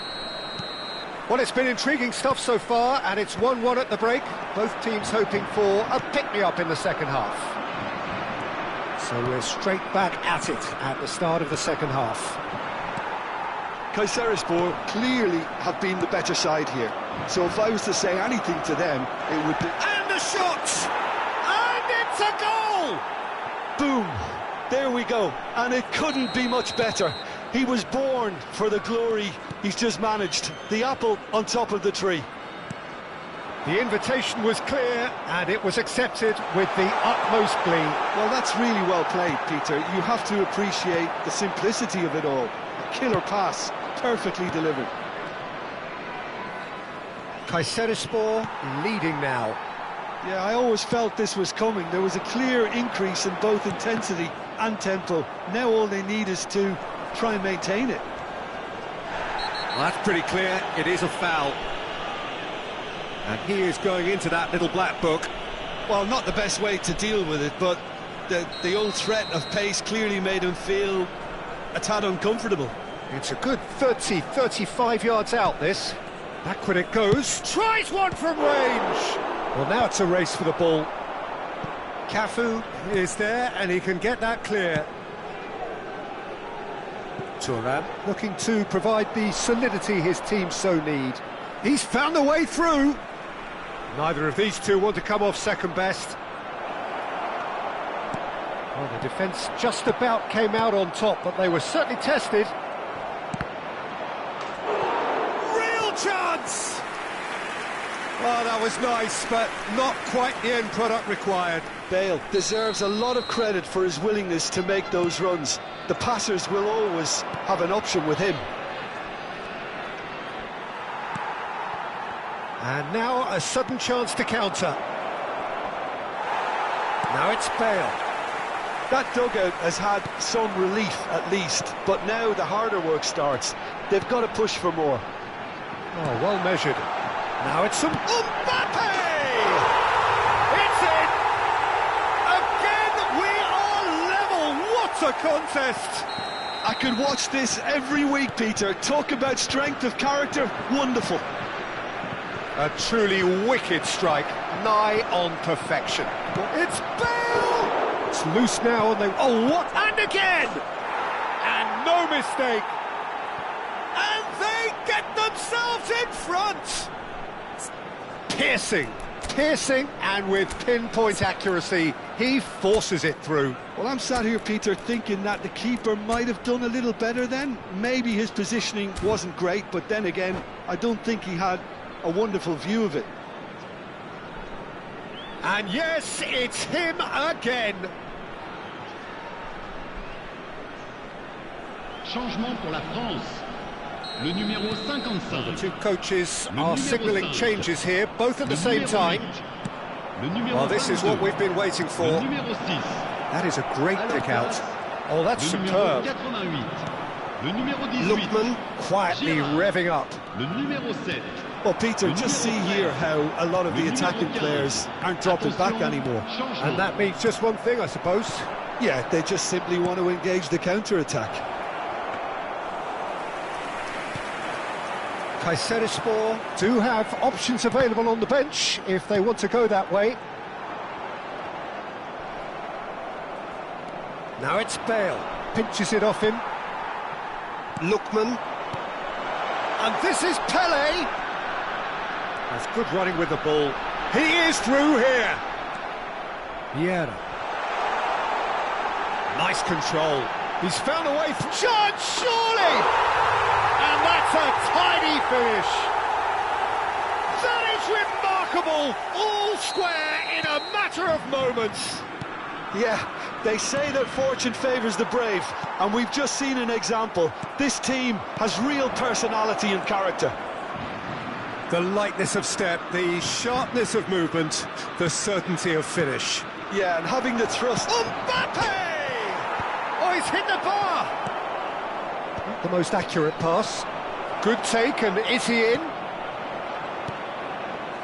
Well, it's been intriguing stuff so far, and it's 1-1 at the break. Both teams hoping for a pick-me-up in the second half. So we're straight back at it at the start of the second half. Kayserispor clearly have been the better side here. So if I was to say anything to them, it would be... And the shot! And it's a goal! Boom! There we go. And it couldn't be much better. He was born for the glory he's just managed. The apple on top of the tree. The invitation was clear, and it was accepted with the utmost glee. Well, that's really well played, Peter. You have to appreciate the simplicity of it all. A killer pass, perfectly delivered. Kayserispor leading now. Yeah, I always felt this was coming. There was a clear increase in both intensity and tempo. Now all they need is to try and maintain it. Well, that's pretty clear. It is a foul. And he is going into that little black book. Well, not the best way to deal with it, but the old threat of pace clearly made him feel a tad uncomfortable. It's a good 30, 35 yards out, this. Back when it goes. Tries one from range! Well, now it's a race for the ball. Cafu is there, and he can get that clear. Thuram looking to provide the solidity his team so need. He's found the way through. Neither of these two want to come off second best. Well, the defence just about came out on top, but they were certainly tested. Real chance! Oh, that was nice, but not quite the end product required. Bale deserves a lot of credit for his willingness to make those runs. The passers will always have an option with him. And now a sudden chance to counter. Now it's Bale. That dugout has had some relief at least, but now the harder work starts. They've got to push for more. Oh, well measured. Now it's some Mbappe! It's in! Again, we are level! What a contest! I could watch this every week, Peter. Talk about strength of character, wonderful. A truly wicked strike, nigh on perfection. It's Bale! It's loose now, and they... Oh, what? And again! And no mistake! And they get themselves in front! Piercing, and with pinpoint accuracy, he forces it through. Well, I'm sat here, Peter, thinking that the keeper might have done a little better then. Maybe his positioning wasn't great, but then again, I don't think he had a wonderful view of it. And yes, it's him again. Changement pour la France. Le numéro 55. The two coaches are signalling changes here, both at the same time. Well, this is what we've been waiting for. That is a great pick out. Oh, that's superb. Lookman quietly revving up. Well, Peter, just see here how a lot of the attacking players aren't dropping back anymore. And that means just one thing, I suppose. Yeah, they just simply want to engage the counter-attack. Kayserispor do have options available on the bench if they want to go that way. Now it's Bale, pinches it off him. Lookman. And this is Pele. That's good running with the ball. He is through here. Vieira. Nice control. He's found a way through. Chance, surely! And that's a tidy finish. That is remarkable. All square in a matter of moments. Yeah, they say that fortune favours the brave, and we've just seen an example. This team has real personality and character. The lightness of step, the sharpness of movement, the certainty of finish. Yeah, and having the thrust. Mbappe! Oh, he's hit the bar! Not the most accurate pass. Good take, and is he in?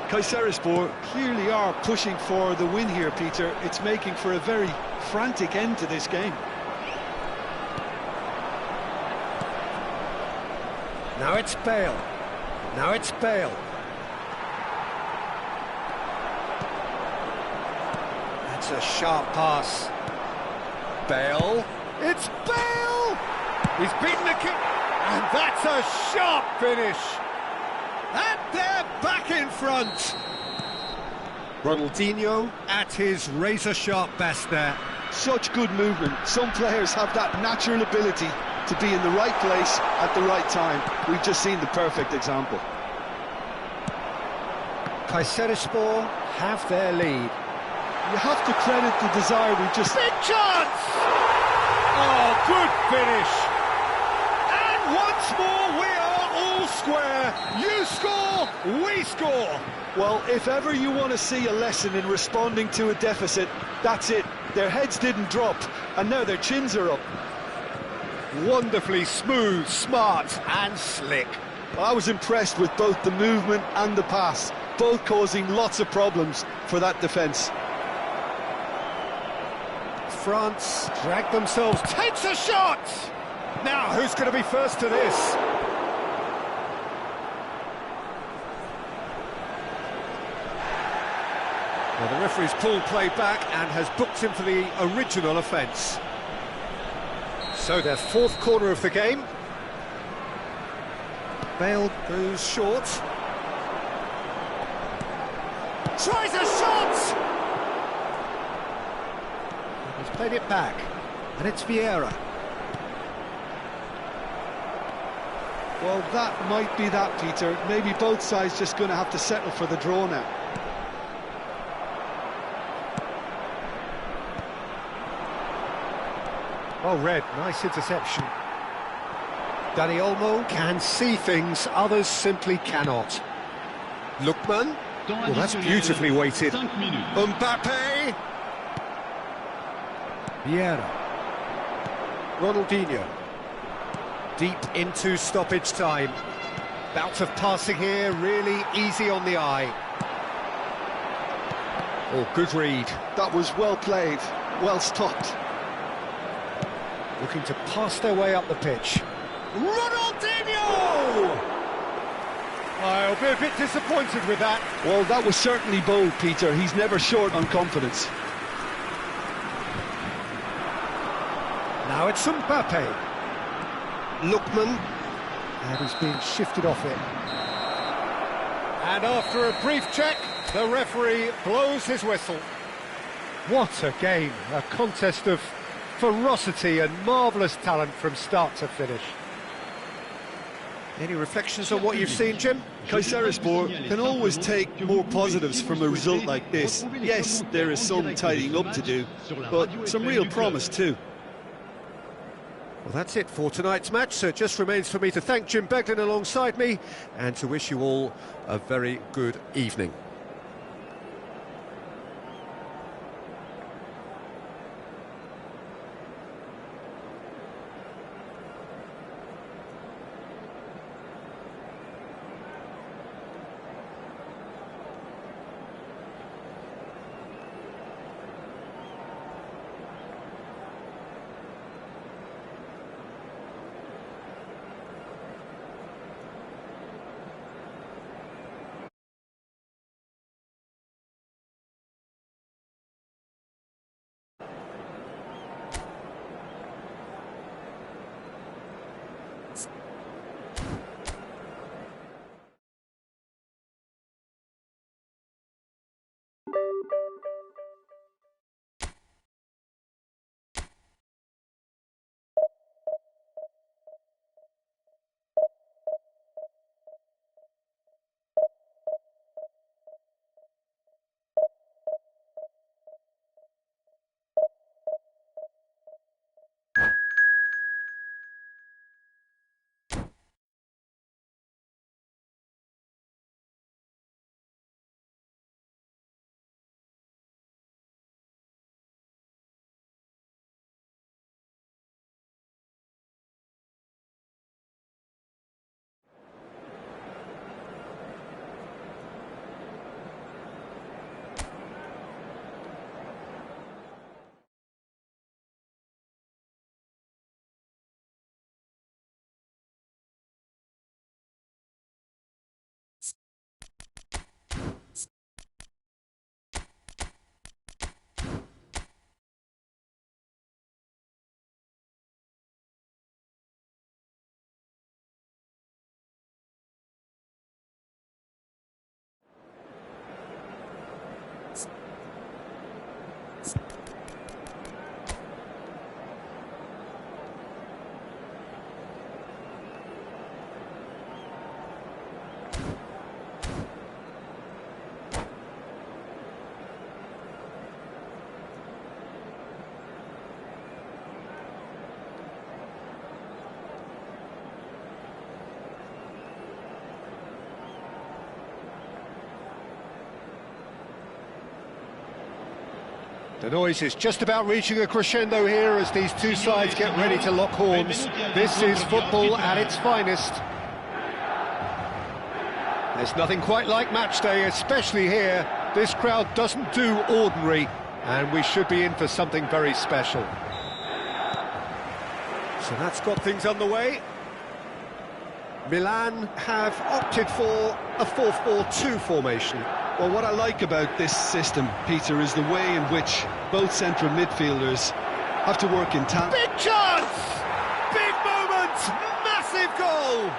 Kayserispor clearly are pushing for the win here, Peter. It's making for a very frantic end to this game. Now it's Bale. Now it's Bale. That's a sharp pass. Bale. It's Bale! He's beaten the kick. And that's a sharp finish. And they're back in front. Ronaldinho at his razor-sharp best there. Such good movement. Some players have that natural ability to be in the right place at the right time. We've just seen the perfect example. Kayserispor have their lead. You have to credit the desire we just... Big chance! Oh, good finish. And once more we are all square. You score, we score. Well, if ever you want to see a lesson in responding to a deficit, that's it. Their heads didn't drop, and now their chins are up. Wonderfully smooth, smart and slick. Well, I was impressed with both the movement and the pass, both causing lots of problems for that defence. France drag themselves, takes a shot! Now, who's going to be first to this? Well, the referee's pulled play back and has booked him for the original offence. So their fourth corner of the game. Bale goes short. Tries a shot! He's played it back, and it's Vieira. Well, that might be that, Peter. Maybe both sides just going to have to settle for the draw now. Well read, nice interception. Dani Olmo can see things others simply cannot. Lookman. Well, that's beautifully weighted. Mbappe. Vieira. Ronaldinho. Deep into stoppage time. Bout of passing here, really easy on the eye. Oh, good read. That was well played, well stopped. Looking to pass their way up the pitch. Ronaldinho! I'll be a bit disappointed with that. Well, that was certainly bold, Peter. He's never short on confidence. Now it's Mbappe. Lookman. And he's being shifted off it. And after a brief check, the referee blows his whistle. What a game. A contest of ferocity and marvellous talent from start to finish. Any reflections on what you've seen, Jim? Kayserispor can always take more positives from a result like this. Yes, there is some tidying up to do, but some real promise too. Well, that's it for tonight's match, so it just remains for me to thank Jim Beglin alongside me and to wish you all a very good evening. The noise is just about reaching a crescendo here as these two sides get ready to lock horns. This is football at its finest. There's nothing quite like match day, especially here. This crowd doesn't do ordinary, and we should be in for something very special. So that's got things underway. Milan have opted for a 4-4-2 formation. Well, what I like about this system, Peter, is the way in which both central midfielders have to work in tandem. Big chance! Big moment! Massive goal!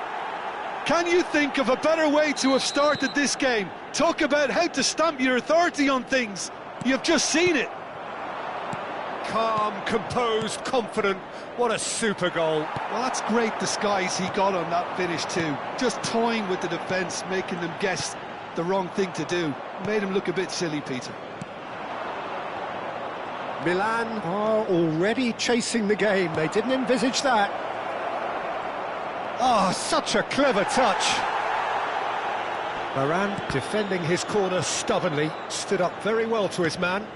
Can you think of a better way to have started this game? Talk about how to stamp your authority on things. You've just seen it. Calm, composed, confident. What a super goal. Well, that's great disguise he got on that finish too. Just toying with the defence, making them guess the wrong thing to do. Made him look a bit silly, Peter. Milan are already chasing the game. They didn't envisage that. Oh, such a clever touch. Varane defending his corner stubbornly, stood up very well to his man.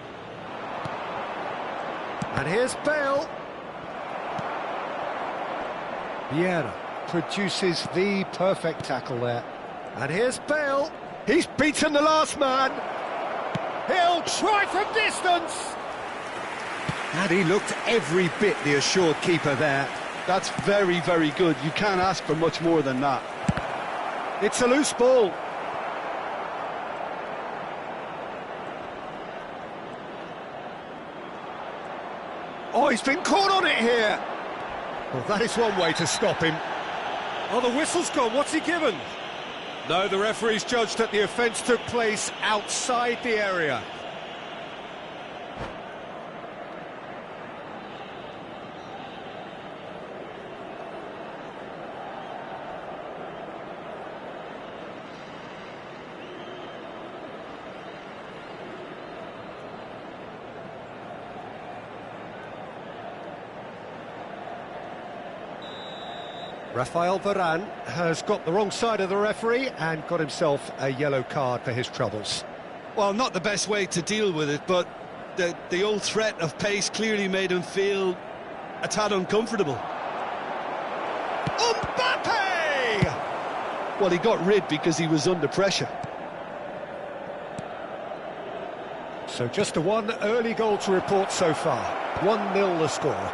And here's Bale. Vieira produces the perfect tackle there. And here's Bale. He's beaten the last man. He'll try from distance. And he looked every bit the assured keeper there. That's very, very good. You can't ask for much more than that. It's a loose ball. Oh, he's been caught on it here. Well, that is one way to stop him. Oh, the whistle's gone. What's he given? No, the referee's judged that the offence took place outside the area. Rafael Varane has got the wrong side of the referee and got himself a yellow card for his troubles. Well, not the best way to deal with it, but the old threat of pace clearly made him feel a tad uncomfortable. Mbappe! Well, he got rid because he was under pressure. So just a one early goal to report so far. 1-0 the score.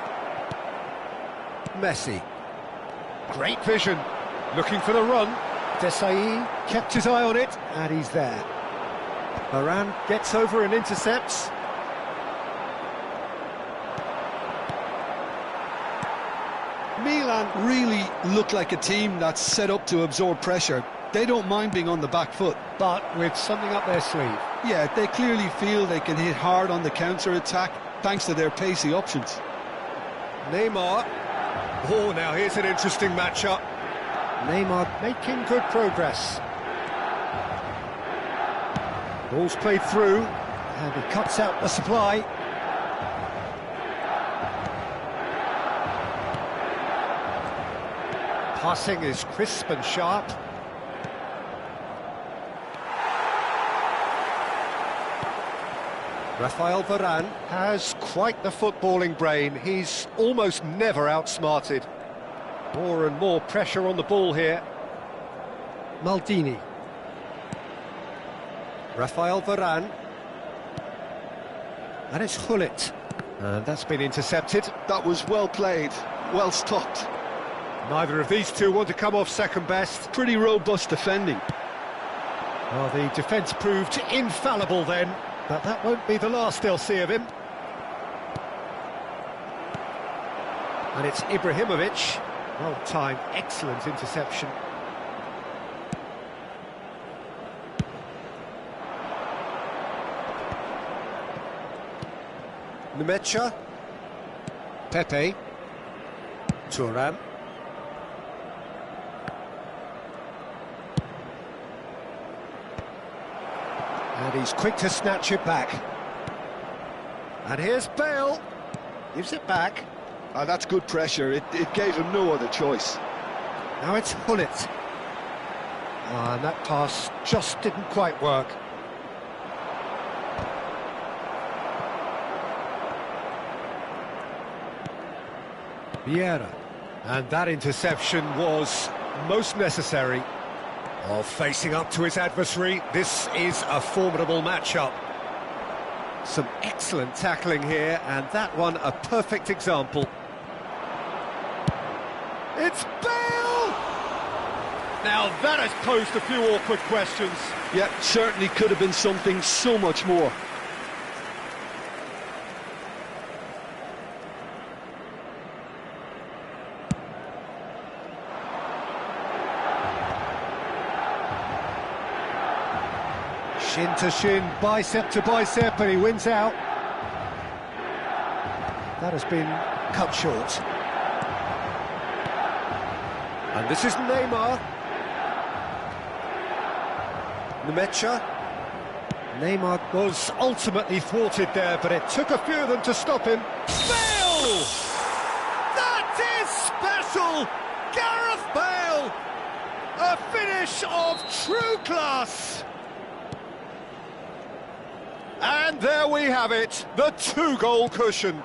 Messi. Great vision, looking for the run. Desai kept his eye on it, and he's there. Varane gets over and intercepts. Milan really look like a team that's set up to absorb pressure. They don't mind being on the back foot. But with something up their sleeve. Yeah, they clearly feel they can hit hard on the counter-attack thanks to their pacey options. Neymar. Oh, now here's an interesting matchup. Neymar making good progress. Ball's played through, and he cuts out the supply. Passing is crisp and sharp. Rafael Varane has quite the footballing brain. He's almost never outsmarted. More and more pressure on the ball here. Maldini. Rafael Varane. And it's Gullit. And that's been intercepted. That was well played, well stopped. Neither of these two want to come off second best. Pretty robust defending. Well, the defence proved infallible then, but that won't be the last they'll see of him. And it's Ibrahimovic. Well timed, excellent interception. Nemecha. Pepe. Thuram. And he's quick to snatch it back. And here's Bale. Gives it back. That's good pressure. It gave him no other choice. Now it's Gullit. And that pass just didn't quite work. Vieira. And that interception was most necessary. While facing up to his adversary, this is a formidable matchup. Some excellent tackling here, and that one a perfect example. It's Bale! Now that has posed a few awkward questions. Yeah, certainly could have been something so much more. Shin to shin, bicep to bicep, and he wins out. That has been cut short. And this is Neymar. Nemecha. Neymar was ultimately thwarted there, but it took a few of them to stop him. Bale! That is special! Gareth Bale! A finish of true class! And there we have it, the two-goal cushion.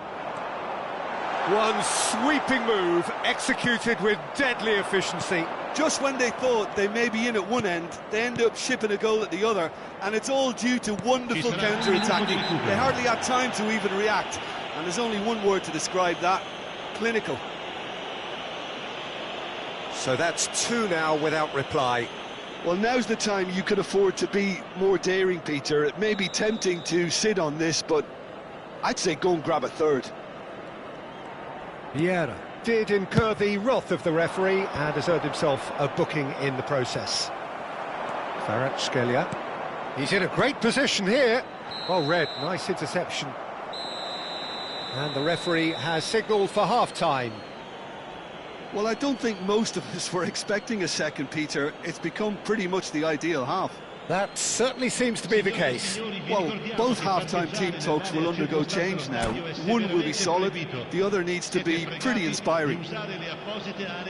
One sweeping move, executed with deadly efficiency. Just when they thought they may be in at one end, they end up shipping a goal at the other, and it's all due to wonderful counter-attacking. They hardly had time to even react, and there's only one word to describe that: clinical. So that's two now without reply. Well, now's the time you could afford to be more daring, Peter. It may be tempting to sit on this, but I'd say go and grab a third. Vieira did incur the wrath of the referee and has earned himself a booking in the process. Kvaratskhelia. He's in a great position here. Well read, nice interception. And the referee has signalled for half-time. Well, I don't think most of us were expecting a second, Peter. It's become pretty much the ideal half. That certainly seems to be the case. Well, both half-time team talks will undergo change now. One will be solid, the other needs to be pretty inspiring.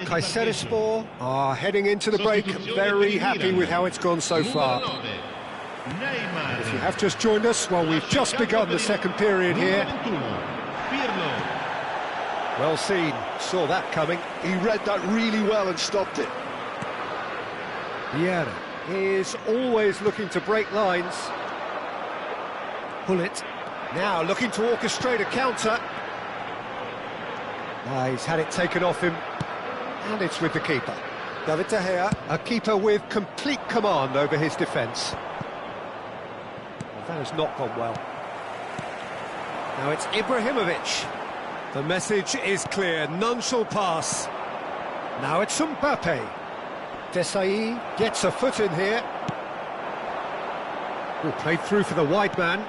Kayserispor are heading into the break very happy with how it's gone so far. If you have just joined us, well, we've just begun the second period here. Well seen, saw that coming. He read that really well and stopped it. Vieira is always looking to break lines. Gullit now looking to orchestrate a counter. He's had it taken off him, and it's with the keeper. David De Gea, a keeper with complete command over his defence. Well, that has not gone well. Now it's Ibrahimovic. The message is clear, none shall pass. Now it's Mbappe. Desai gets a foot in here. Oh, played through for the wide man.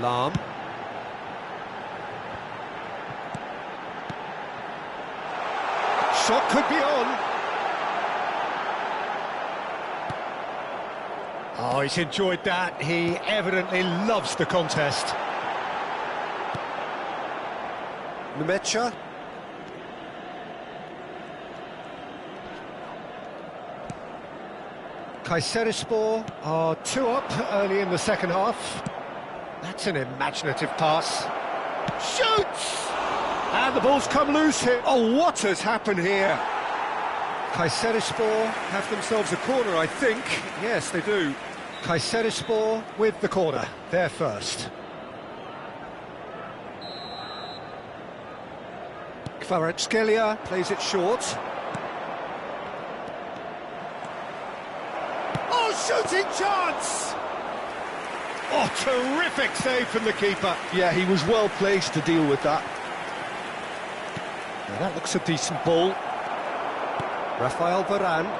Lam. Shot could be on. Oh, he's enjoyed that. He evidently loves the contest. Nemecha. Kayserispor are 2 up early in the second half. That's an imaginative pass. Shoots! And the ball's come loose here. Oh, what has happened here? Kayserispor have themselves a corner, I think. Yes, they do. Kayserispor with the corner. They're first. Kvaratskhelia plays it short. Shooting chance! Oh, terrific save from the keeper. Yeah, he was well placed to deal with that. Now that looks a decent ball. Rafael Varane.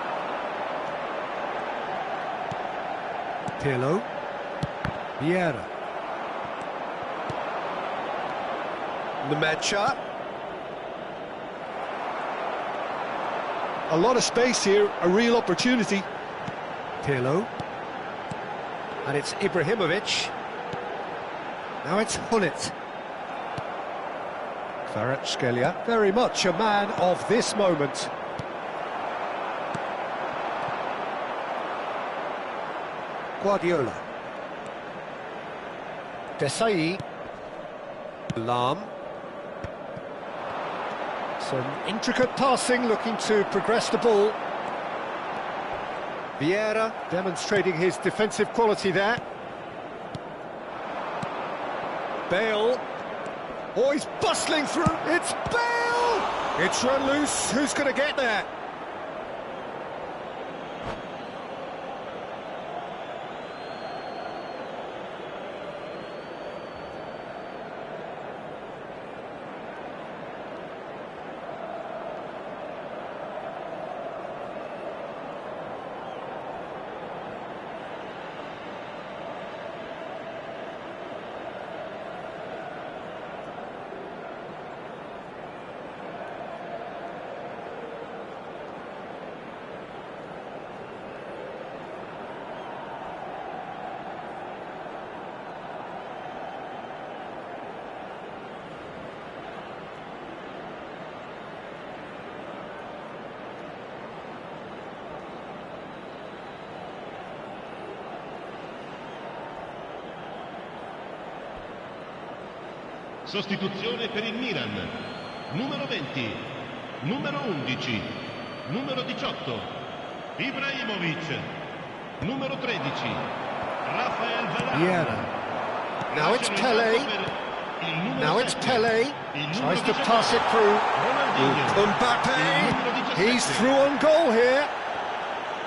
Pirlo. Vieira. Nemecha. A lot of space here, a real opportunity. Pirlo. And it's Ibrahimovic. Now it's Hunit. Kvaratskhelia, very much a man of this moment. Guardiola. Desai. Lam. Some intricate passing, looking to progress the ball. Vieira demonstrating his defensive quality there. Bale. Oh, he's bustling through. It's Bale! It's run loose. Who's going to get there? Sostituzione per il Milan. Numero 20, numero 11, numero 18, Ibrahimovic. Numero 13, Rafael Varane. Yeah. Now it's Pele. Now it's Pele. Tries to pass it through. Mbappe. He's through on goal here.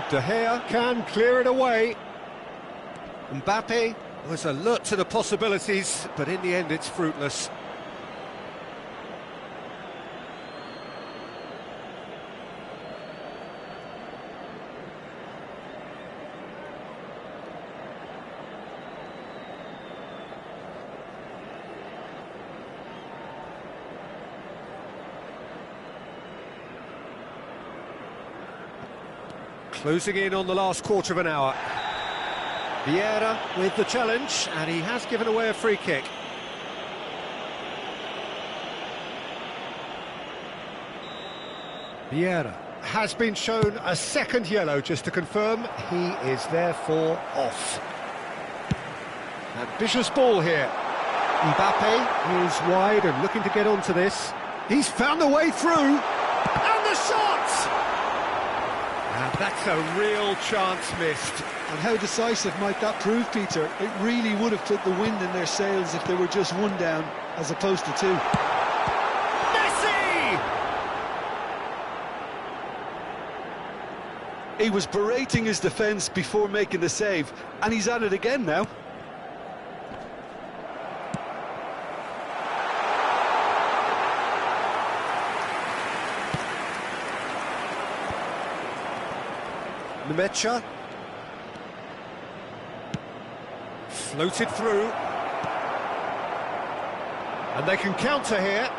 De Gea can clear it away. Mbappe was alert to the possibilities, but in the end it's fruitless. Closing in on the last quarter of an hour. Vieira with the challenge, and he has given away a free kick. Vieira has been shown a second yellow, just to confirm. He is therefore off. Ambitious ball here. Mbappe is wide and looking to get onto this. He's found the way through, and the shot! And that's a real chance missed. And how decisive might that prove, Peter? It really would have put the wind in their sails if they were just one down, as opposed to two. Messi! He was berating his defence before making the save, and he's at it again now. Nemecha. Floated through. And they can counter here.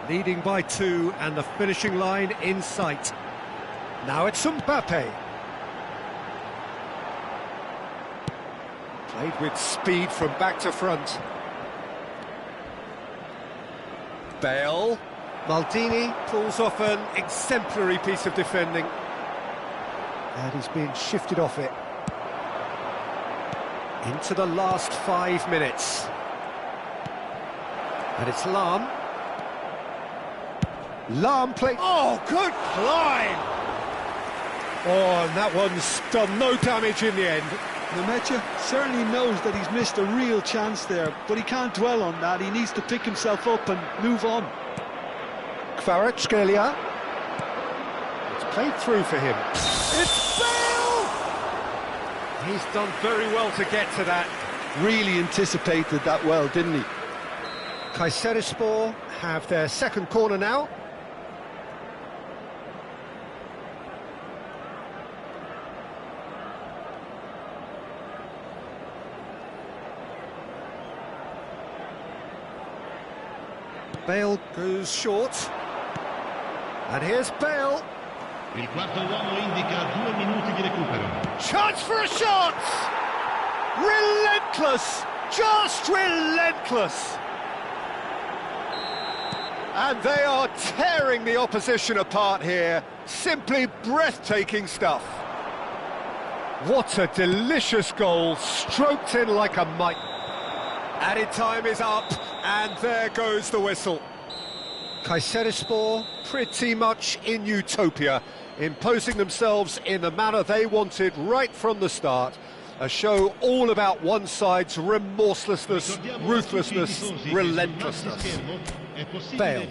Leading by 2 and the finishing line in sight. Now it's Mbappe. Played with speed from back to front. Bale. Maldini pulls off an exemplary piece of defending. And he's being shifted off it. Into the last 5 minutes. And it's Lahm. Lahm play. Oh, good climb! Oh, and that one's done no damage in the end. Nemecha certainly knows that he's missed a real chance there, but he can't dwell on that. He needs to pick himself up and move on. Kvaratskhelia. It's played through for him. It's Bale! He's done very well to get to that. Really anticipated that well, didn't he? Kayserispor have their second corner now. Bale goes short. And here's Bale. Il quarto uomo indica 2 minuti di recupero. Chance for a shot! Relentless! Just relentless! And they are tearing the opposition apart here. Simply breathtaking stuff. What a delicious goal, stroked in like a mite. Added time is up, and there goes the whistle. Kayserispor pretty much in utopia, imposing themselves in the manner they wanted right from the start. A show all about one side's remorselessness, ruthlessness, relentlessness. Bale.